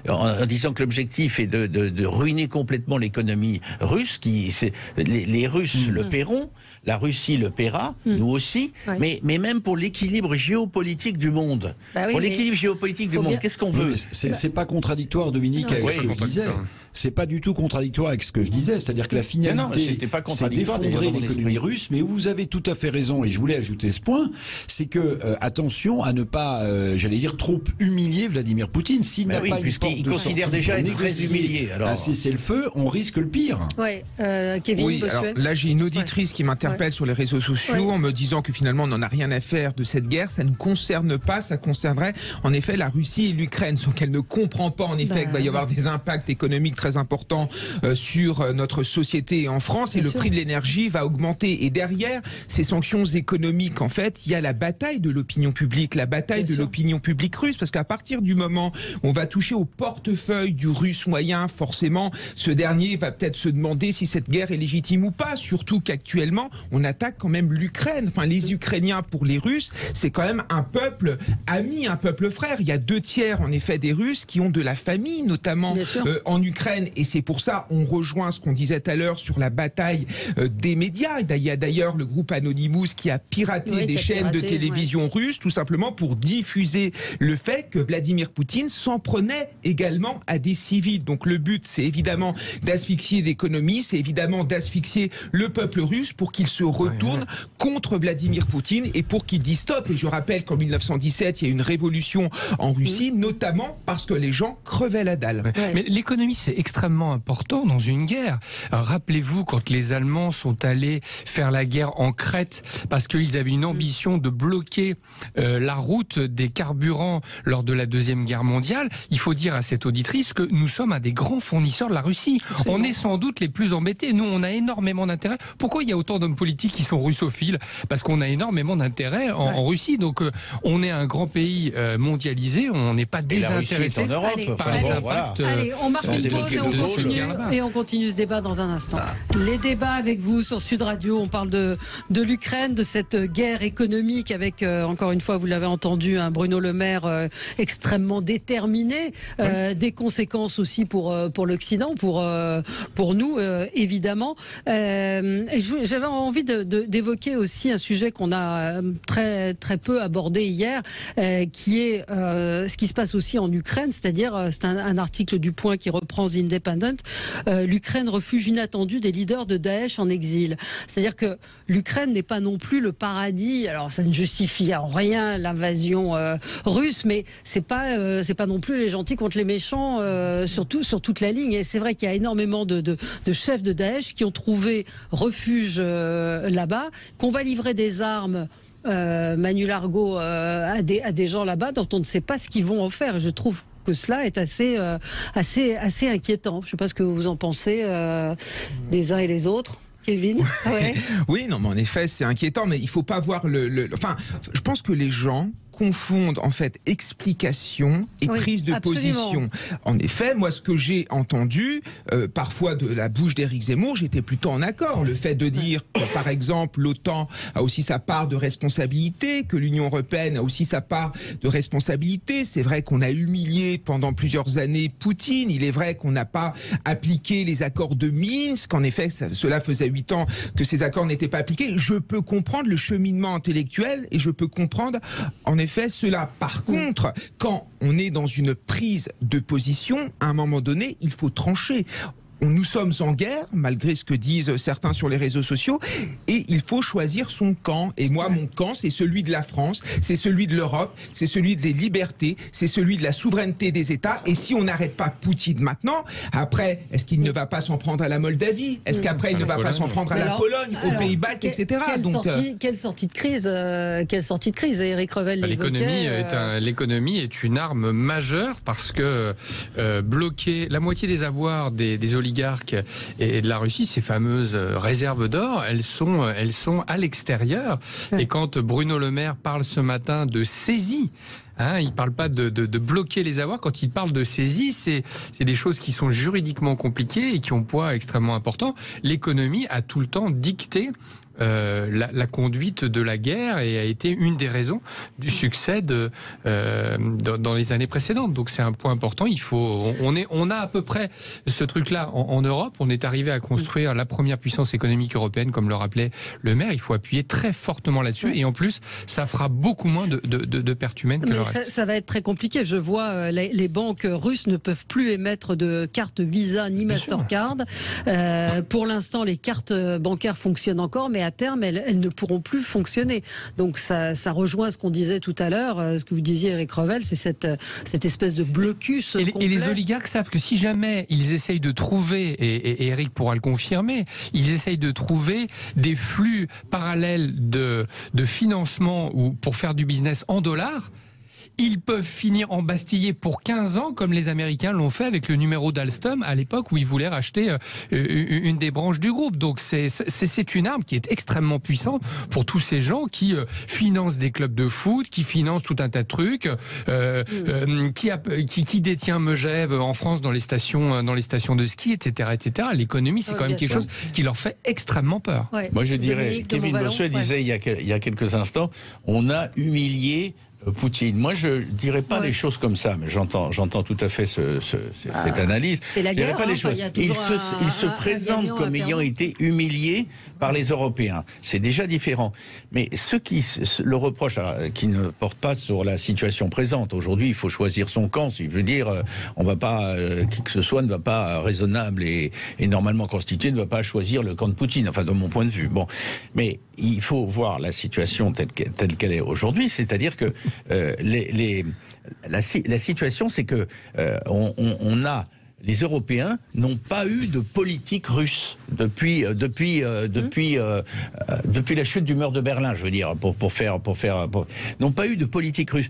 [SPEAKER 15] en disant que l'objectif est de ruiner complètement l'économie russe. Les Russes le paieront, la Russie le paiera, nous aussi. Mais même pour l'équilibre géopolitique du monde, pour l'équilibre géopolitique du monde, qu'est-ce qu'on veut?
[SPEAKER 12] C'est pas contradictoire, Dominique, avec ce que je disais. C'est pas du tout contradictoire avec ce que je disais, c'est-à-dire que la finalité, c'est d'effondrer l'économie russe, mais vous avez tout à fait raison, et je voulais ajouter ce point, c'est que, attention à ne pas, j'allais dire, trop humilier Vladimir Poutine. S'il n'a pas une porte de
[SPEAKER 15] considère déjà être très humilié.
[SPEAKER 12] Alors, c'est le feu, on risque le pire.
[SPEAKER 1] Kevin Bossuet.
[SPEAKER 13] Alors là, j'ai une auditrice qui m'interpelle sur les réseaux sociaux en me disant que finalement, on n'en a rien à faire de cette guerre, ça ne concerne pas, ça concernerait en effet la Russie et l'Ukraine, sauf qu'elle ne comprend pas en effet qu'il va y avoir des impacts économiques très importants sur notre société en France, et le prix de l'énergie va augmenter. Et derrière ces sanctions économiques, en fait, il y a la bataille de l'opinion publique, la bataille de l'opinion publique russe, parce qu'à partir du moment où on va toucher au portefeuille du russe moyen, forcément, ce dernier va peut-être se demander si cette guerre est légitime ou pas, surtout qu'actuellement, on attaque quand même l'Ukraine. Enfin, les Ukrainiens, pour les Russes, c'est quand même un peuple ami, un peuple frère. Il y a 2/3, en effet, des Russes qui ont de la famille, notamment en Ukraine, et c'est pour ça, on rejoint ce qu'on disait tout à l'heure sur la bataille des médias. Il y a d'ailleurs le groupe Anonymous qui a piraté des chaînes de télévision russes, tout simplement pour diffuser le fait que Vladimir Poutine s'en prenait également à des civils. Donc le but, c'est évidemment d'asphyxier l'économie, c'est évidemment d'asphyxier le peuple russe pour qu'il se retourne contre Vladimir Poutine et pour qu'il dise stop. Et je rappelle qu'en 1917, il y a eu une révolution en Russie, notamment parce que les gens crevaient la dalle.
[SPEAKER 14] Mais l'économie, c'est extrêmement important dans une guerre. Rappelez-vous quand les Allemands sont allés faire la guerre en Crète parce qu'ils avaient une ambition de bloquer la route des carburants lors de la Deuxième Guerre mondiale. Il faut dire à cette auditrice que nous sommes un des grands fournisseurs de la Russie. On est sans doute les plus embêtés. Nous, on a énormément d'intérêt. Pourquoi il y a autant d'hommes politiques qui sont russophiles? Parce qu'on a énormément d'intérêt en Russie. Donc, on est un grand pays mondialisé. On n'est pas désintéressé par les impacts.
[SPEAKER 1] Allez, on marque une pause et on continue ce débat dans un instant. Les débats avec vous sur Sud Radio, on parle de l'Ukraine, de cette guerre économique avec, encore une fois, vous l'avez entendu, un Bruno Le Maire extrêmement déterminé, des conséquences aussi pour l'Occident, pour nous, évidemment. J'avais envie d'évoquer aussi un sujet qu'on a très, très peu abordé hier, qui est ce qui se passe aussi en Ukraine, c'est-à-dire, c'est un article du Point qui reprend The Independent, l'Ukraine refuge inattendu des leaders de Daesh en exil. C'est-à-dire que l'Ukraine n'est pas non plus le paradis, alors ça ne justifie en rien l'invasion russe, mais c'est pas non plus les gentils contre les méchants sur toute la ligne. Et c'est vrai qu'il y a énormément de chefs de Daesh qui ont trouvé refuge là-bas, qu'on va livrer des armes Manu Largot à des gens là-bas dont on ne sait pas ce qu'ils vont en faire. Et je trouve que cela est assez inquiétant. Je ne sais pas ce que vous en pensez, les uns et les autres. Kevin. Ouais.
[SPEAKER 13] Oui, non, mais en effet, c'est inquiétant, mais il ne faut pas voir Enfin, je pense que les gens confondent en fait explication et prise de position. En effet, moi, ce que j'ai entendu parfois de la bouche d'Éric Zemmour, j'étais plutôt en accord. Le fait de dire que, par exemple, l'OTAN a aussi sa part de responsabilité, que l'Union européenne a aussi sa part de responsabilité. C'est vrai qu'on a humilié pendant plusieurs années Poutine. Il est vrai qu'on n'a pas appliqué les accords de Minsk. En effet, cela faisait 8 ans que ces accords n'étaient pas appliqués. Je peux comprendre le cheminement intellectuel et je peux comprendre, en effet, cela. Par contre, quand on est dans une prise de position, à un moment donné, il faut trancher. Nous sommes en guerre, malgré ce que disent certains sur les réseaux sociaux, et il faut choisir son camp. Et moi, mon camp, c'est celui de la France, c'est celui de l'Europe, c'est celui des libertés, c'est celui de la souveraineté des États. Et si on n'arrête pas Poutine maintenant, après, est-ce qu'il ne va pas s'en prendre à la Moldavie? Est-ce qu'après, il ne va pas s'en prendre à la Pologne, aux Pays-Baltes, etc.
[SPEAKER 1] Quelle sortie de crise Éric Revel l'évoquait.
[SPEAKER 14] L'économie est une arme majeure parce que bloquer la moitié des avoirs des oligarques et de la Russie, ces fameuses réserves d'or, elles sont à l'extérieur. Et quand Bruno Le Maire parle ce matin de saisie, il ne parle pas de bloquer les avoirs. Quand il parle de saisie, c'est des choses qui sont juridiquement compliquées et qui ont un poids extrêmement important. L'économie a tout le temps dicté la conduite de la guerre et a été une des raisons du succès dans les années précédentes. Donc c'est un point important. On a à peu près ce truc-là en Europe. On est arrivé à construire la première puissance économique européenne, comme le rappelait le maire. Il faut appuyer très fortement là-dessus. Et en plus, ça fera beaucoup moins de pertes humaines que le reste.
[SPEAKER 1] Ça va être très compliqué. Je vois les banques russes ne peuvent plus émettre de cartes Visa ni Mastercard. Pour l'instant, les cartes bancaires fonctionnent encore, mais à terme, elles ne pourront plus fonctionner. Donc ça rejoint ce qu'on disait tout à l'heure, ce que vous disiez, Éric Revel, c'est cette espèce de blocus complet.
[SPEAKER 14] Et les oligarques savent que si jamais ils essayent de trouver, et Éric pourra le confirmer, ils essayent de trouver des flux parallèles de financement ou pour faire du business en dollars, ils peuvent finir embastillés pour 15 ans, comme les Américains l'ont fait avec le numéro d'Alstom à l'époque où ils voulaient racheter une des branches du groupe. Donc c'est une arme qui est extrêmement puissante pour tous ces gens qui financent des clubs de foot, qui financent tout un tas de trucs, qui détient Megève en France dans les stations de ski, etc., etc. L'économie, c'est quand même quelque chose qui leur fait extrêmement peur.
[SPEAKER 15] Ouais. Moi, je dirais, Kevin Bossuet disait il y a quelques instants, on a humilié Poutine. Moi, je dirais pas les choses comme ça, mais j'entends tout à fait cette analyse.
[SPEAKER 1] C'est la guerre,
[SPEAKER 15] il se présente comme ayant été humilié par les Européens. C'est déjà différent. Mais ceux qui le reprochent, qui ne portent pas sur la situation présente. Aujourd'hui, il faut choisir son camp. Si je veux dire, on va pas, qui que ce soit ne va pas raisonnable et normalement constitué ne va pas choisir le camp de Poutine. Enfin, de mon point de vue. Bon, mais il faut voir la situation telle qu'elle est aujourd'hui, c'est-à-dire que la situation, c'est que les Européens n'ont pas eu de politique russe depuis la chute du mur de Berlin, je veux dire, n'ont pas eu de politique russe.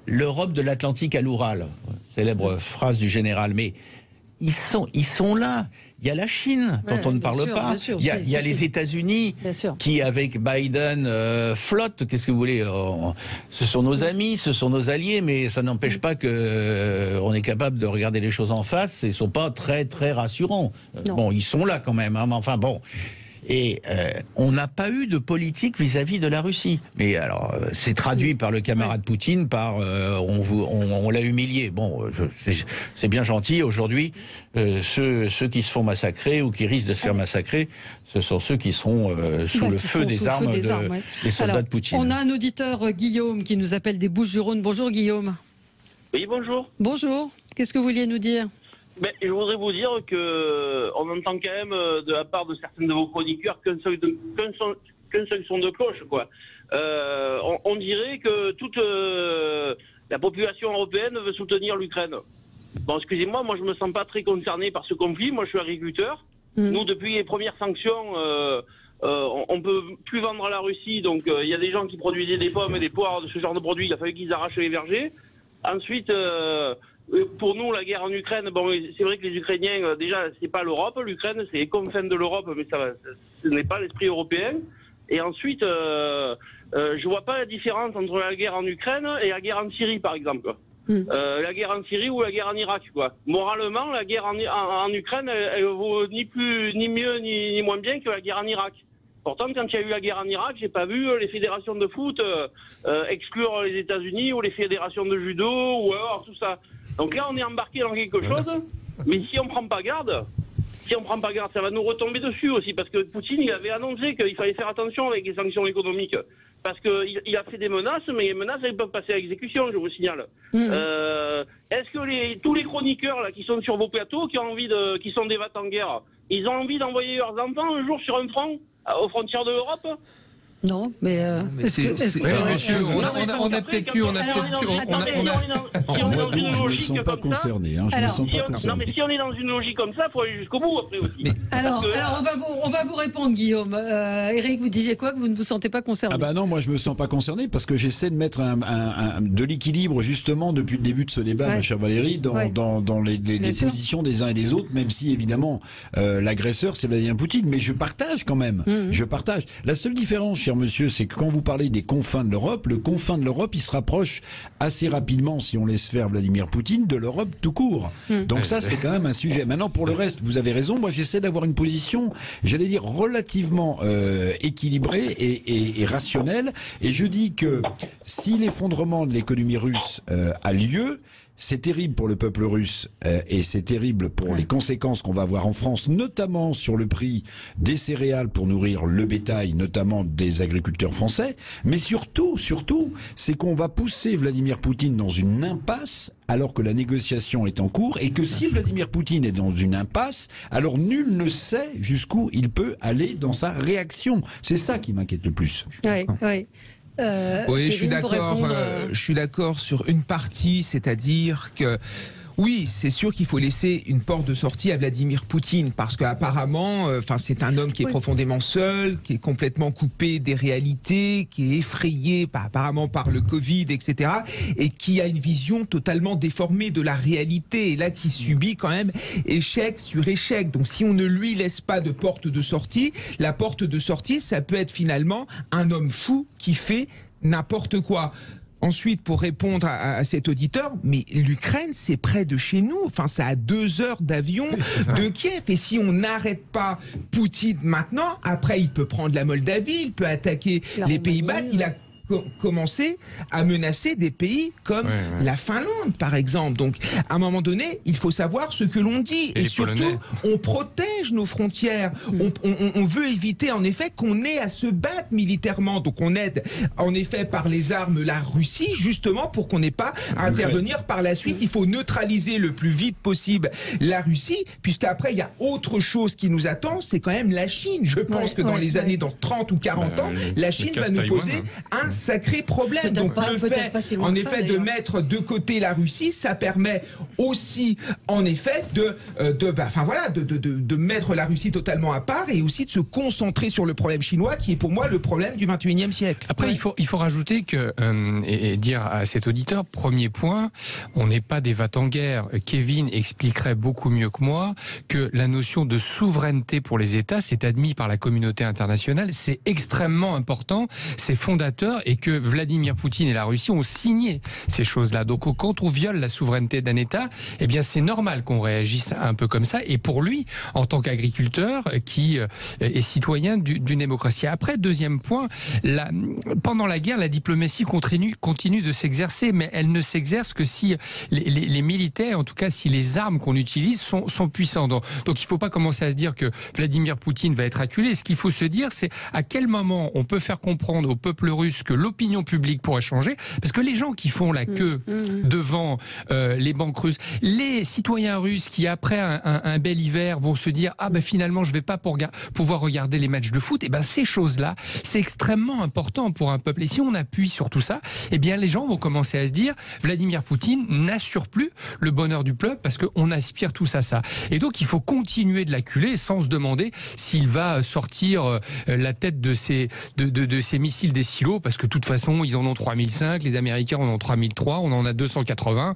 [SPEAKER 15] L'Europe de l'Atlantique à l'Oural, célèbre phrase du général, mais ils sont là. Il y a la Chine, dont on ne parle pas. Il y a les États-Unis qui, avec Biden, flottent. Qu'est-ce que vous voulez? Ce sont nos amis, ce sont nos alliés, mais ça n'empêche pas qu'on est capable de regarder les choses en face. Ils ne sont pas très, très rassurants. Bon, ils sont là quand même, hein, mais enfin bon. Et on n'a pas eu de politique vis-à-vis de la Russie. Mais alors, c'est traduit par le camarade Poutine, par on l'a humilié. Bon, c'est bien gentil. Aujourd'hui, ceux qui se font massacrer ou qui risquent de se faire massacrer, ce sont ceux qui seront sous le feu des armes des soldats de Poutine.
[SPEAKER 1] On a un auditeur, Guillaume, qui nous appelle des Bouches-du-Rhône. Bonjour, Guillaume.
[SPEAKER 16] Oui, bonjour.
[SPEAKER 1] Bonjour. Qu'est-ce que vous vouliez nous dire?
[SPEAKER 16] Je voudrais vous dire qu'on entend quand même de la part de certains de vos chroniqueurs qu'un seul son de cloche, quoi. On dirait que toute la population européenne veut soutenir l'Ukraine. Bon, excusez-moi, moi je me sens pas très concerné par ce conflit. Moi je suis agriculteur. Nous, depuis les premières sanctions, on peut plus vendre à la Russie, donc il y a des gens qui produisaient des pommes et des poires de ce genre de produits, il a fallu qu'ils arrachent les vergers. Ensuite, pour nous, la guerre en Ukraine, bon, c'est vrai que les Ukrainiens, déjà, c'est pas l'Europe, l'Ukraine, c'est les confins de l'Europe, mais ce n'est pas l'esprit européen. Et ensuite, je vois pas la différence entre la guerre en Ukraine et la guerre en Syrie, par exemple. La guerre en Syrie ou la guerre en Irak, quoi. Moralement, la guerre en Ukraine, elle vaut ni mieux ni moins bien que la guerre en Irak. Pourtant, quand il y a eu la guerre en Irak, j'ai pas vu les fédérations de foot exclure les États-Unis ou les fédérations de judo ou alors tout ça. Donc là, on est embarqué dans quelque chose, mais si on prend pas garde, ça va nous retomber dessus aussi, parce que Poutine, il avait annoncé qu'il fallait faire attention avec les sanctions économiques, parce qu'il a fait des menaces, mais les menaces, elles peuvent passer à exécution, je vous signale. Est-ce que tous les chroniqueurs là qui sont sur vos plateaux, qui sont des vats en guerre, ils ont envie d'envoyer leurs enfants un jour sur un front aux frontières de l'Europe ?
[SPEAKER 1] Non, mais
[SPEAKER 14] on a peut-être eu.
[SPEAKER 12] Moi, donc, je ne me sens pas concerné. Je me sens pas concerné.
[SPEAKER 16] Non, mais si on est dans une logique comme ça, il faut aller jusqu'au bout après aussi.
[SPEAKER 1] Alors, on va vous répondre, Guillaume. Eric, vous disiez quoi, que vous ne vous sentez pas concerné?
[SPEAKER 12] Ah bah non, moi je me sens pas concerné parce que j'essaie de mettre de l'équilibre justement depuis le début de ce débat, ma chère Valérie, dans les positions des uns et des autres, même si évidemment l'agresseur c'est Vladimir Poutine, mais je partage quand même. Je partage. La seule différence, cher monsieur, c'est que quand vous parlez des confins de l'Europe, le confin de l'Europe, il se rapproche assez rapidement, si on laisse faire Vladimir Poutine, de l'Europe tout court. Donc ça, c'est quand même un sujet. Maintenant, pour le reste, vous avez raison. Moi, j'essaie d'avoir une position, j'allais dire, relativement équilibrée et rationnelle. Et je dis que si l'effondrement de l'économie russe a lieu, c'est terrible pour le peuple russe et c'est terrible pour les conséquences qu'on va avoir en France, notamment sur le prix des céréales pour nourrir le bétail, notamment des agriculteurs français. Mais surtout, c'est qu'on va pousser Vladimir Poutine dans une impasse alors que la négociation est en cours et que si Vladimir Poutine est dans une impasse, alors nul ne sait jusqu'où il peut aller dans sa réaction. C'est ça qui m'inquiète le plus.
[SPEAKER 1] Oui.
[SPEAKER 13] Oui, je suis d'accord sur une partie, c'est-à-dire que oui, c'est sûr qu'il faut laisser une porte de sortie à Vladimir Poutine parce qu'apparemment, c'est un homme qui est profondément seul, qui est complètement coupé des réalités, qui est effrayé apparemment par le Covid, etc. et qui a une vision totalement déformée de la réalité et là qui subit quand même échec sur échec. Donc si on ne lui laisse pas de porte de sortie, la porte de sortie, ça peut être finalement un homme fou qui fait n'importe quoi. Ensuite, pour répondre à cet auditeur, mais l'Ukraine, c'est près de chez nous. Enfin, ça a 2 heures d'avion de Kiev. Et si on n'arrête pas Poutine maintenant, après, il peut prendre la Moldavie, il peut attaquer les Pays-Bas. Il a commencer à menacer des pays comme la Finlande, par exemple. Donc, à un moment donné, il faut savoir ce que l'on dit. Et surtout, on protège nos frontières. On veut éviter, en effet, qu'on ait à se battre militairement. Donc, on aide, en effet, par les armes, la Russie, justement, pour qu'on n'ait pas à intervenir par la suite. Il faut neutraliser le plus vite possible la Russie, puisqu'après, il y a autre chose qui nous attend, c'est quand même la Chine. Je pense que dans les années, dans 30 ou 40 ans, la Chine va nous poser un sacré problème. Donc le fait, en effet, de mettre de côté la Russie, ça permet aussi, en effet, de mettre la Russie totalement à part et aussi de se concentrer sur le problème chinois, qui est pour moi le problème du 21e siècle.
[SPEAKER 14] Après, il faut rajouter que, et dire à cet auditeur, premier point, on n'est pas des va-t-en-guerre. Kevin expliquerait beaucoup mieux que moi que la notion de souveraineté pour les États, c'est admis par la communauté internationale, c'est extrêmement important, c'est fondateur, et que Vladimir Poutine et la Russie ont signé ces choses-là. Donc quand on viole la souveraineté d'un État, eh bien c'est normal qu'on réagisse un peu comme ça. Et pour lui, en tant qu'agriculteur qui est citoyen d'une démocratie. Après, deuxième point, pendant la guerre, la diplomatie continue de s'exercer, mais elle ne s'exerce que si les militaires, en tout cas si les armes qu'on utilise sont puissantes. Donc il ne faut pas commencer à se dire que Vladimir Poutine va être acculé. Ce qu'il faut se dire, c'est à quel moment on peut faire comprendre au peuple russe que l'opinion publique pourrait changer, parce que les gens qui font la queue devant les banques russes, les citoyens russes qui après un bel hiver vont se dire finalement je vais pas pouvoir regarder les matchs de foot, et ces choses-là c'est extrêmement important pour un peuple, et si on appuie sur tout ça, les gens vont commencer à se dire Vladimir Poutine n'assure plus le bonheur du peuple parce qu'on aspire tous à ça, et donc il faut continuer de l'acculer sans se demander s'il va sortir la tête de ces missiles des silos, parce que de toute façon ils en ont 3005, les Américains en ont 3003, on en a 280,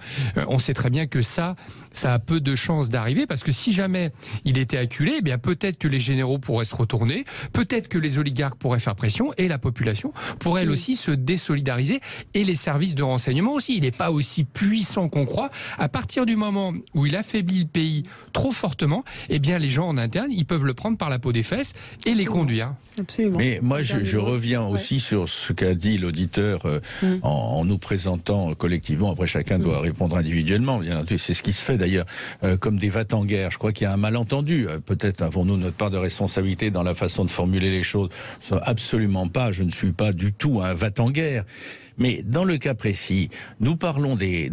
[SPEAKER 14] on sait très bien que ça a peu de chances d'arriver, parce que si jamais il était acculé, peut-être que les généraux pourraient se retourner, peut-être que les oligarques pourraient faire pression, et la population pourrait elle aussi se désolidariser, et les services de renseignement aussi. Il n'est pas aussi puissant qu'on croit. À partir du moment où il affaiblit le pays trop fortement, les gens en interne, ils peuvent le prendre par la peau des fesses et les conduire.
[SPEAKER 1] Absolument.
[SPEAKER 15] Mais moi, je reviens aussi sur ce qu'a dit l'auditeur en nous présentant collectivement. Après, chacun doit répondre individuellement. Bien entendu, c'est ce qui se fait d'ailleurs, comme des va-t-en-guerre. Je crois qu'il y a un malentendu. Peut-être avons-nous notre part de responsabilité dans la façon de formuler les choses. Absolument pas. Je ne suis pas du tout un va-t-en-guerre. Mais dans le cas précis, nous parlons des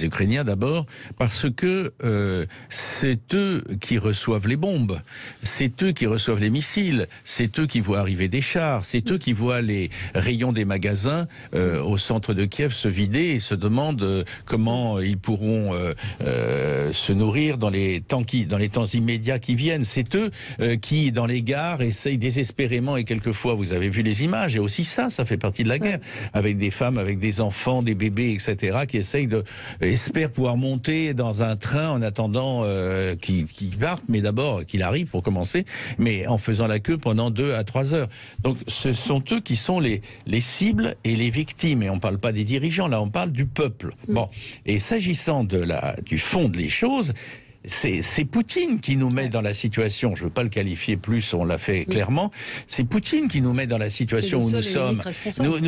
[SPEAKER 15] Ukrainiens d'abord parce que c'est eux qui reçoivent les bombes, c'est eux qui reçoivent les missiles, c'est eux qui voient arriver des chars, c'est eux qui voient les rayons des magasins au centre de Kiev se vider et se demandent comment ils pourront se nourrir dans les temps immédiats qui viennent. C'est eux qui, dans les gares, essayent désespérément, et quelquefois, vous avez vu les images, et aussi ça fait partie de la guerre, avec des femmes avec des enfants, des bébés, etc., qui espèrent pouvoir monter dans un train en attendant qu'il parte, mais d'abord qu'il arrive pour commencer, mais en faisant la queue pendant 2 à 3 heures. Donc ce sont eux qui sont les cibles et les victimes, et on ne parle pas des dirigeants, là on parle du peuple. Bon, et s'agissant du fond des choses, c'est Poutine qui nous met dans la situation, je ne veux pas le qualifier plus, on l'a fait clairement, c'est Poutine qui nous met dans la situation où nous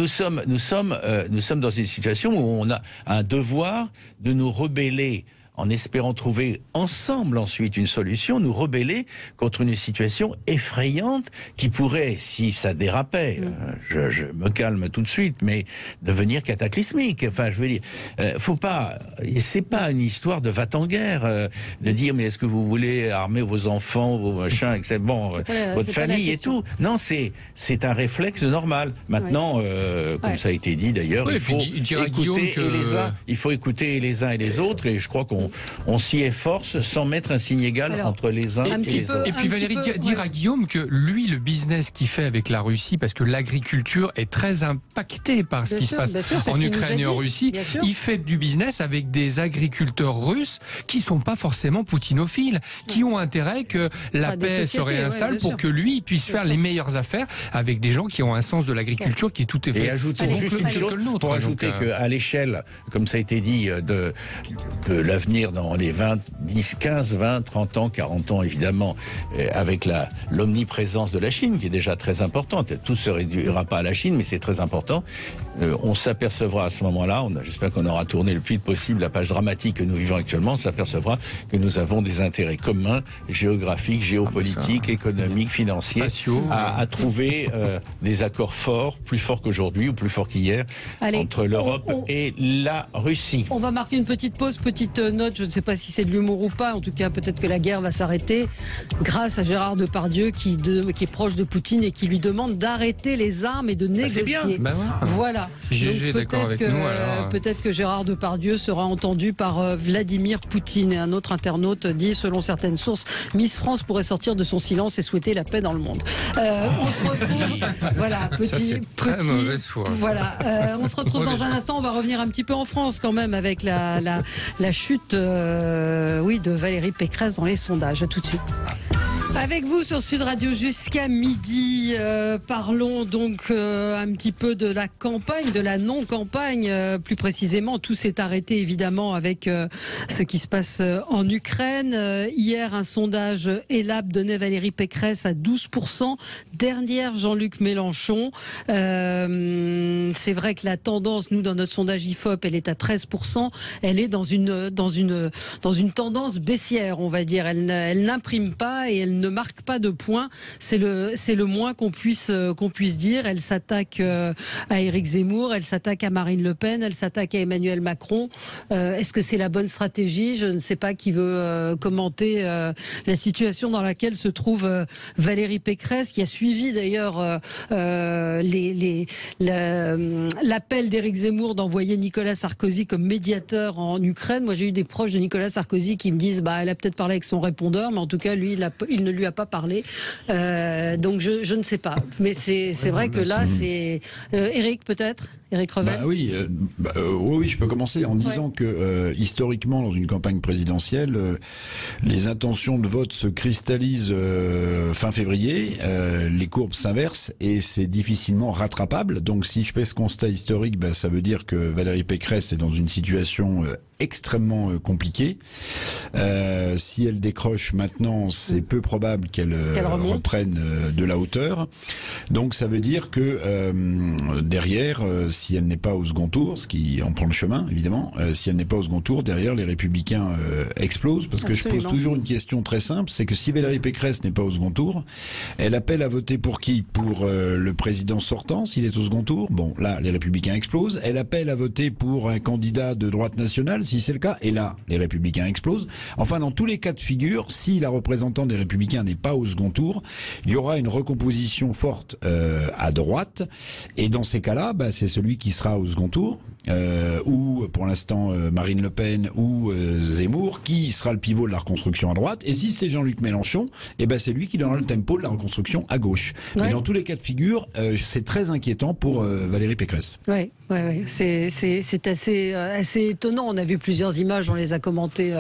[SPEAKER 15] sommes. Nous sommes dans une situation où on a un devoir de nous rebeller en espérant trouver ensemble ensuite une solution, nous rebeller contre une situation effrayante qui pourrait, si ça dérapait, je me calme tout de suite, mais devenir cataclysmique. Enfin, je veux dire, faut pas, c'est pas une histoire de va-t-en-guerre, de dire mais est-ce que vous voulez armer vos enfants, vos machins, etc. Bon, votre famille et tout. Non, c'est un réflexe normal. Maintenant, comme ça a été dit d'ailleurs, il faut écouter les uns et les autres, et je crois qu'on s'y efforce sans mettre un signe égal entre les uns et les autres.
[SPEAKER 14] Et puis Valérie, dire à Guillaume que lui, le business qu'il fait avec la Russie, parce que l'agriculture est très impactée par ce qui se passe en Ukraine et en Russie, il fait du business avec des agriculteurs russes qui ne sont pas forcément poutinophiles, qui ont intérêt que la paix se réinstalle pour que lui puisse faire les meilleures affaires avec des gens qui ont un sens de l'agriculture qui est tout à fait...
[SPEAKER 15] Et ajouter juste une chose, pour ajouter qu'à l'échelle, comme ça a été dit, de l'avenir dans les 15, 20, 30 ans, 40 ans, évidemment, avec l'omniprésence de la Chine, qui est déjà très importante. Tout ne se réduira pas à la Chine, mais c'est très important. On s'apercevra à ce moment-là, j'espère qu'on aura tourné le plus vite possible la page dramatique que nous vivons actuellement, on s'apercevra que nous avons des intérêts communs, géographiques, géopolitiques, économiques, financiers, à trouver des accords forts, plus forts qu'aujourd'hui ou plus forts qu'hier, entre l'Europe et la Russie.
[SPEAKER 1] On va marquer une petite pause, petite note, je ne sais pas si c'est de l'humour ou pas, en tout cas peut-être que la guerre va s'arrêter grâce à Gérard Depardieu qui est proche de Poutine et qui lui demande d'arrêter les armes et de négocier.
[SPEAKER 14] C'est bien.
[SPEAKER 1] Voilà.
[SPEAKER 14] GG, d'accord avec nous.
[SPEAKER 1] Peut-être que Gérard Depardieu sera entendu par Vladimir Poutine. Et un autre internaute dit, selon certaines sources, Miss France pourrait sortir de son silence et souhaiter la paix dans le monde. On se retrouve. Voilà,
[SPEAKER 14] très mauvaise foi.
[SPEAKER 1] Voilà, on se retrouve dans un instant. On va revenir un petit peu en France quand même avec la chute de Valérie Pécresse dans les sondages. À tout de suite. Avec vous sur Sud Radio jusqu'à midi, parlons donc un petit peu de la campagne, de la non-campagne. Plus précisément, tout s'est arrêté évidemment avec ce qui se passe en Ukraine. Hier, un sondage ELAB donnait Valérie Pécresse à 12%, derrière Jean-Luc Mélenchon. C'est vrai que la tendance, nous dans notre sondage IFOP, elle est à 13%. Elle est dans une tendance baissière, on va dire. Elle n'imprime pas et elle ne marque pas de points. C'est le moins qu'on puisse dire. Elle s'attaque à Éric Zemmour, elle s'attaque à Marine Le Pen, elle s'attaque à Emmanuel Macron. Est-ce que c'est la bonne stratégie? Je ne sais pas qui veut commenter la situation dans laquelle se trouve Valérie Pécresse, qui a suivi d'ailleurs l'appel d'Éric Zemmour d'envoyer Nicolas Sarkozy comme médiateur en Ukraine. Moi, j'ai eu des proches de Nicolas Sarkozy qui me disent elle a peut-être parlé avec son répondeur, mais en tout cas, lui, il ne lui a pas parlé. Donc, je ne sais pas. Mais c'est vrai que là, c'est... Éric, peut-être ? Éric Revel ?
[SPEAKER 12] Oui, je peux commencer en disant que historiquement, dans une campagne présidentielle, les intentions de vote se cristallisent fin février, les courbes s'inversent et c'est difficilement rattrapable. Donc si je fais ce constat historique, ça veut dire que Valérie Pécresse est dans une situation extrêmement compliquée. Si elle décroche maintenant, c'est peu probable qu'elle reprenne de la hauteur. Donc ça veut dire que derrière, si elle n'est pas au second tour, ce qui en prend le chemin évidemment, si elle n'est pas au second tour, derrière les Républicains explosent. Parce que je pose toujours une question très simple, c'est que si Valérie Pécresse n'est pas au second tour, elle appelle à voter pour qui? Pour le président sortant, s'il est au second tour. Bon, là, les Républicains explosent. Elle appelle à voter pour un candidat de droite nationale, si c'est le cas, et là, les Républicains explosent. Enfin, dans tous les cas de figure, si la représentante des Républicains n'est pas au second tour, il y aura une recomposition forte à droite, et dans ces cas-là, c'est celui qui sera au second tour, ou pour l'instant Marine Le Pen ou Zemmour, qui sera le pivot de la reconstruction à droite, et si c'est Jean-Luc Mélenchon, c'est lui qui donnera le tempo de la reconstruction à gauche. Mais dans tous les cas de figure, c'est très inquiétant pour Valérie Pécresse.
[SPEAKER 1] Oui. C'est assez étonnant. On a vu plusieurs images, on les a commentées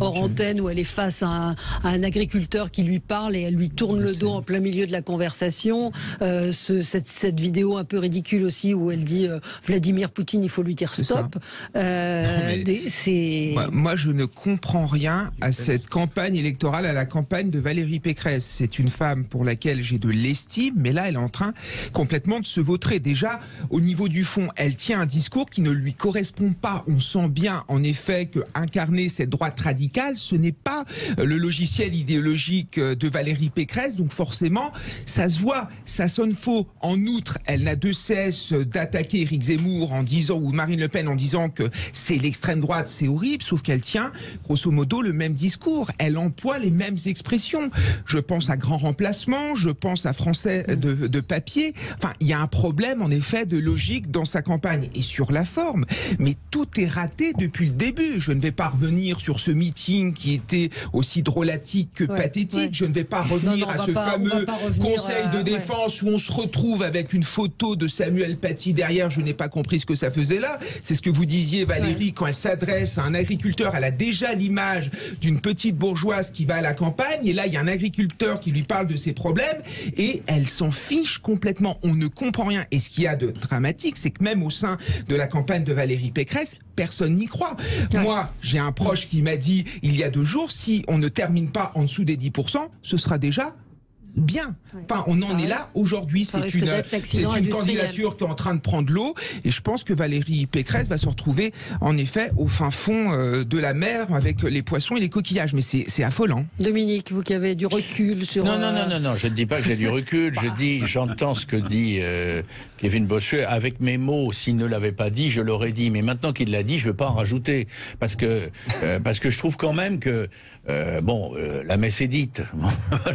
[SPEAKER 1] hors antenne, où elle est face à un agriculteur qui lui parle et elle lui tourne le dos en plein milieu de la conversation. Cette vidéo un peu ridicule aussi où elle dit Vladimir Poutine, il faut lui dire stop.
[SPEAKER 13] Moi, je ne comprends rien à cette campagne électorale, à la campagne de Valérie Pécresse. C'est une femme pour laquelle j'ai de l'estime, mais là, elle est en train complètement de se vautrer. Déjà, au niveau du fond, elle tient un discours qui ne lui correspond pas. On sent bien, en effet, que incarner cette droite radicale, ce n'est pas le logiciel idéologique de Valérie Pécresse. Donc forcément, ça se voit, ça sonne faux. En outre, elle n'a de cesse d'attaquer Éric Zemmour en disant, ou Marine Le Pen en disant que c'est l'extrême droite, c'est horrible, sauf qu'elle tient, grosso modo, le même discours. Elle emploie les mêmes expressions. Je pense à grand remplacement, je pense à français de papier. Enfin, il y a un problème, en effet, de logique dans sa campagne et sur la forme, mais tout est raté depuis le début. Je ne vais pas revenir sur ce meeting qui était aussi drôlatique que pathétique. Je ne vais pas revenir à ce fameux conseil de défense où on se retrouve avec une photo de Samuel Paty derrière. Je n'ai pas compris ce que ça faisait là. C'est ce que vous disiez, Valérie, quand elle s'adresse à un agriculteur, elle a déjà l'image d'une petite bourgeoise qui va à la campagne, et là il y a un agriculteur qui lui parle de ses problèmes et elle s'en fiche complètement. On ne comprend rien. Et ce qu'il y a de dramatique, c'est que même au sein de la campagne de Valérie Pécresse, personne n'y croit. Moi, j'ai un proche qui m'a dit il y a 2 jours, si on ne termine pas en dessous des 10%, ce sera déjà bien. Enfin, on en est là aujourd'hui. C'est une candidature qui est en train de prendre l'eau, et je pense que Valérie Pécresse va se retrouver en effet au fin fond de la mer avec les poissons et les coquillages. Mais c'est affolant.
[SPEAKER 1] Dominique, vous qui avez du recul sur...
[SPEAKER 15] Non, je ne dis pas que j'ai du recul. J'entends ce que dit Kevin Bossuet. Avec mes mots, s'il ne l'avait pas dit, je l'aurais dit. Mais maintenant qu'il l'a dit, je ne vais pas en rajouter. Parce que je trouve quand même que la messe est dite.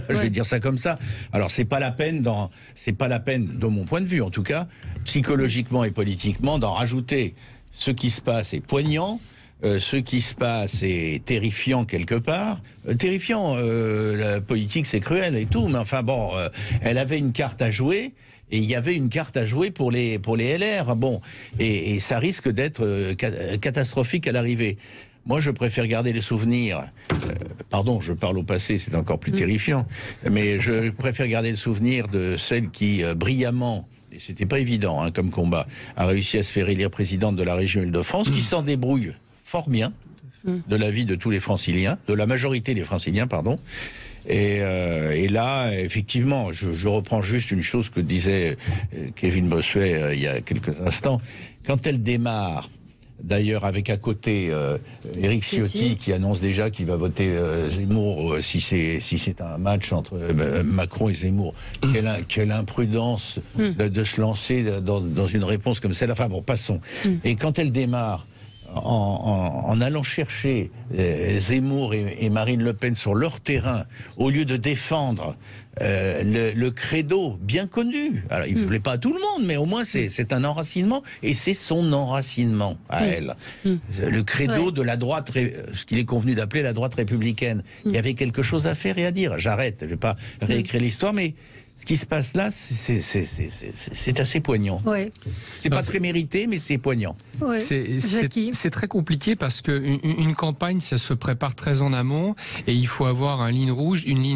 [SPEAKER 15] Je vais dire ça comme ça. Alors c'est pas la peine, de mon point de vue en tout cas, psychologiquement et politiquement, d'en rajouter. Ce qui se passe est poignant, ce qui se passe est terrifiant quelque part. Terrifiant, la politique c'est cruel et tout, mais enfin bon, elle avait une carte à jouer. Et il y avait une carte à jouer pour les LR. Bon, et ça risque d'être catastrophique à l'arrivée. Moi, je préfère garder les souvenirs. Pardon, je parle au passé, c'est encore plus terrifiant. Mais je préfère garder le souvenir de celle qui, brillamment, et c'était pas évident comme combat, a réussi à se faire élire présidente de la région Île-de-France, qui s'en débrouille fort bien de la vie de tous les Franciliens, de la majorité des Franciliens, pardon. Et là, effectivement, je reprends juste une chose que disait Kevin Bossuet il y a quelques instants. Quand elle démarre d'ailleurs avec à côté Éric Ciotti qui annonce déjà qu'il va voter Zemmour si c'est un match entre Macron et Zemmour. Quelle imprudence de se lancer dans une réponse comme celle-là. Enfin bon, passons. Et quand elle démarre en allant chercher Zemmour et Marine Le Pen sur leur terrain, au lieu de défendre le credo bien connu. Alors, il ne plaît pas à tout le monde, mais au moins c'est un enracinement, et c'est son enracinement à elle. Le credo de la droite, ce qu'il est convenu d'appeler la droite républicaine. Il y avait quelque chose à faire et à dire. J'arrête, je ne vais pas réécrire l'histoire, mais ce qui se passe là, c'est assez poignant. C'est pas très mérité, mais c'est poignant.
[SPEAKER 14] C'est très compliqué parce qu'une campagne, ça se prépare très en amont, et il faut avoir une ligne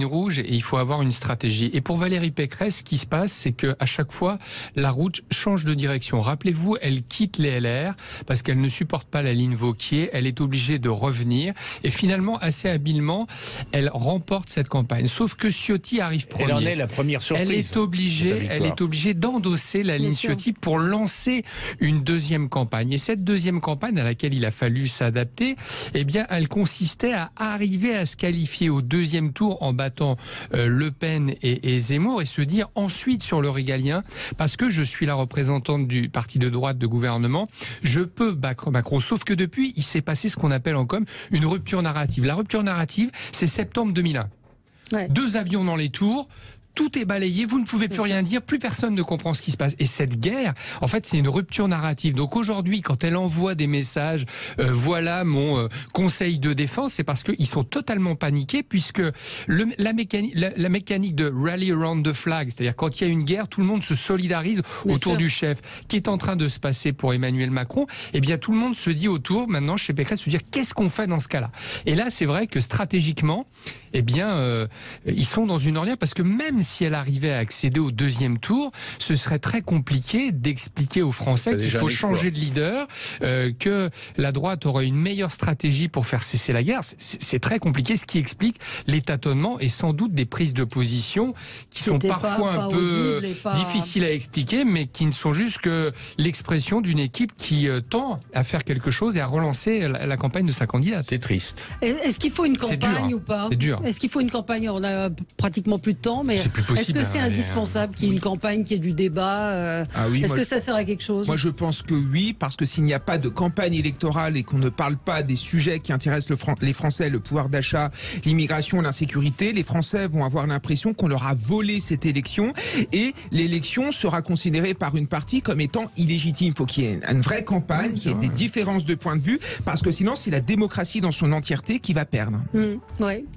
[SPEAKER 14] rouge, et il faut avoir une stratégie. Et pour Valérie Pécresse, ce qui se passe, c'est qu'à chaque fois, la route change de direction. Rappelez-vous, elle quitte les LR parce qu'elle ne supporte pas la ligne Wauquiez, elle est obligée de revenir, et finalement, assez habilement, elle remporte cette campagne. Sauf que Ciotti arrive premier.
[SPEAKER 15] Elle en est la première surprise.
[SPEAKER 14] Elle est obligée d'endosser la ligne Ciotti pour lancer une deuxième campagne. Et cette deuxième campagne à laquelle il a fallu s'adapter, eh bien, elle consistait à arriver à se qualifier au deuxième tour en battant Le Pen et Zemmour, et se dire ensuite sur le régalien, parce que je suis la représentante du parti de droite de gouvernement, je peux battre Macron. Sauf que depuis, il s'est passé ce qu'on appelle en com une rupture narrative. La rupture narrative, c'est septembre 2001. 2 avions dans les tours. Tout est balayé, vous ne pouvez plus rien dire, plus personne ne comprend ce qui se passe. Et cette guerre, en fait, c'est une rupture narrative. Donc aujourd'hui, quand elle envoie des messages, voilà mon conseil de défense, c'est parce qu'ils sont totalement paniqués, puisque la mécanique de rally around the flag, c'est-à-dire quand il y a une guerre, tout le monde se solidarise autour du chef, qui est en train de se passer pour Emmanuel Macron. Eh bien, tout le monde se dit autour, maintenant, chez Pécresse, se dire qu'est-ce qu'on fait dans ce cas-là. Et là, c'est vrai que stratégiquement, eh bien, ils sont dans une ornière, parce que même si elle arrivait à accéder au deuxième tour, ce serait très compliqué d'expliquer aux Français qu'il faut changer de leader, que la droite aurait une meilleure stratégie pour faire cesser la guerre. C'est très compliqué, ce qui explique les tâtonnements et sans doute des prises de position qui sont parfois un peu difficiles à expliquer, mais qui ne sont juste que l'expression d'une équipe qui tend à faire quelque chose et à relancer la campagne de sa candidate.
[SPEAKER 15] C'est triste.
[SPEAKER 1] Est-ce qu'il faut une campagne ou pas?
[SPEAKER 14] C'est dur.
[SPEAKER 1] Est-ce qu'il faut une campagne? On a pratiquement plus de temps, mais est-ce que c'est indispensable qu'il y ait une campagne, qu'il y ait du débat? Est-ce que ça sert à quelque chose?
[SPEAKER 13] Moi, je pense que oui, parce que s'il n'y a pas de campagne électorale et qu'on ne parle pas des sujets qui intéressent les Français, le pouvoir d'achat, l'immigration, l'insécurité, les Français vont avoir l'impression qu'on leur a volé cette élection, et l'élection sera considérée par une partie comme étant illégitime. Il faut qu'il y ait une vraie campagne, qu'il y ait des différences de point de vue, parce que sinon, c'est la démocratie dans son entièreté qui va perdre.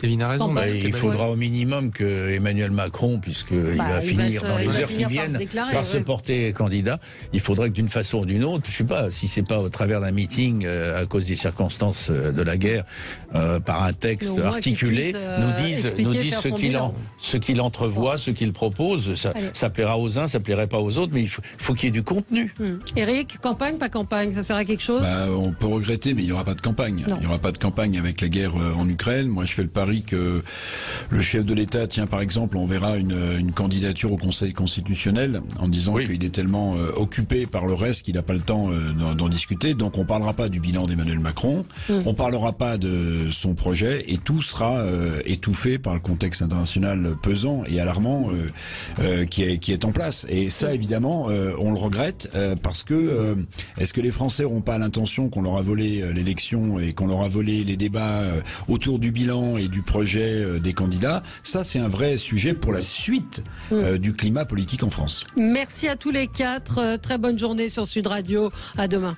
[SPEAKER 14] Kevin a raison.
[SPEAKER 15] Il faudra au minimum que Emmanuel Macron, puisqu'il va finir dans les heures qui viennent par se porter candidat, il faudrait que d'une façon ou d'une autre, je ne sais pas, si c'est pas au travers d'un meeting à cause des circonstances de la guerre, par un texte articulé, nous dise ce qu'il entrevoit, ce qu'il propose. Ça plaira aux uns, ça plairait pas aux autres, mais il faut qu'il y ait du contenu.
[SPEAKER 1] Éric, campagne, pas campagne, ça sert à quelque chose?
[SPEAKER 12] On peut regretter, mais il n'y aura pas de campagne. Il n'y aura pas de campagne avec la guerre en Ukraine. Moi, je fais le pari que le chef de l'État, par exemple, on verra une candidature au Conseil constitutionnel en disant qu'il est tellement occupé par le reste qu'il n'a pas le temps d'en discuter. Donc on ne parlera pas du bilan d'Emmanuel Macron, on ne parlera pas de son projet, et tout sera étouffé par le contexte international pesant et alarmant qui est en place. Et ça, évidemment, on le regrette parce que est-ce que les Français n'auront pas l'intention qu'on leur a volé l'élection et qu'on leur a volé les débats autour du bilan et du projet des candidats? Ça, c'est un vrai sujet pour la suite du climat politique en France.
[SPEAKER 1] Merci à tous les 4. Très bonne journée sur Sud Radio. À demain.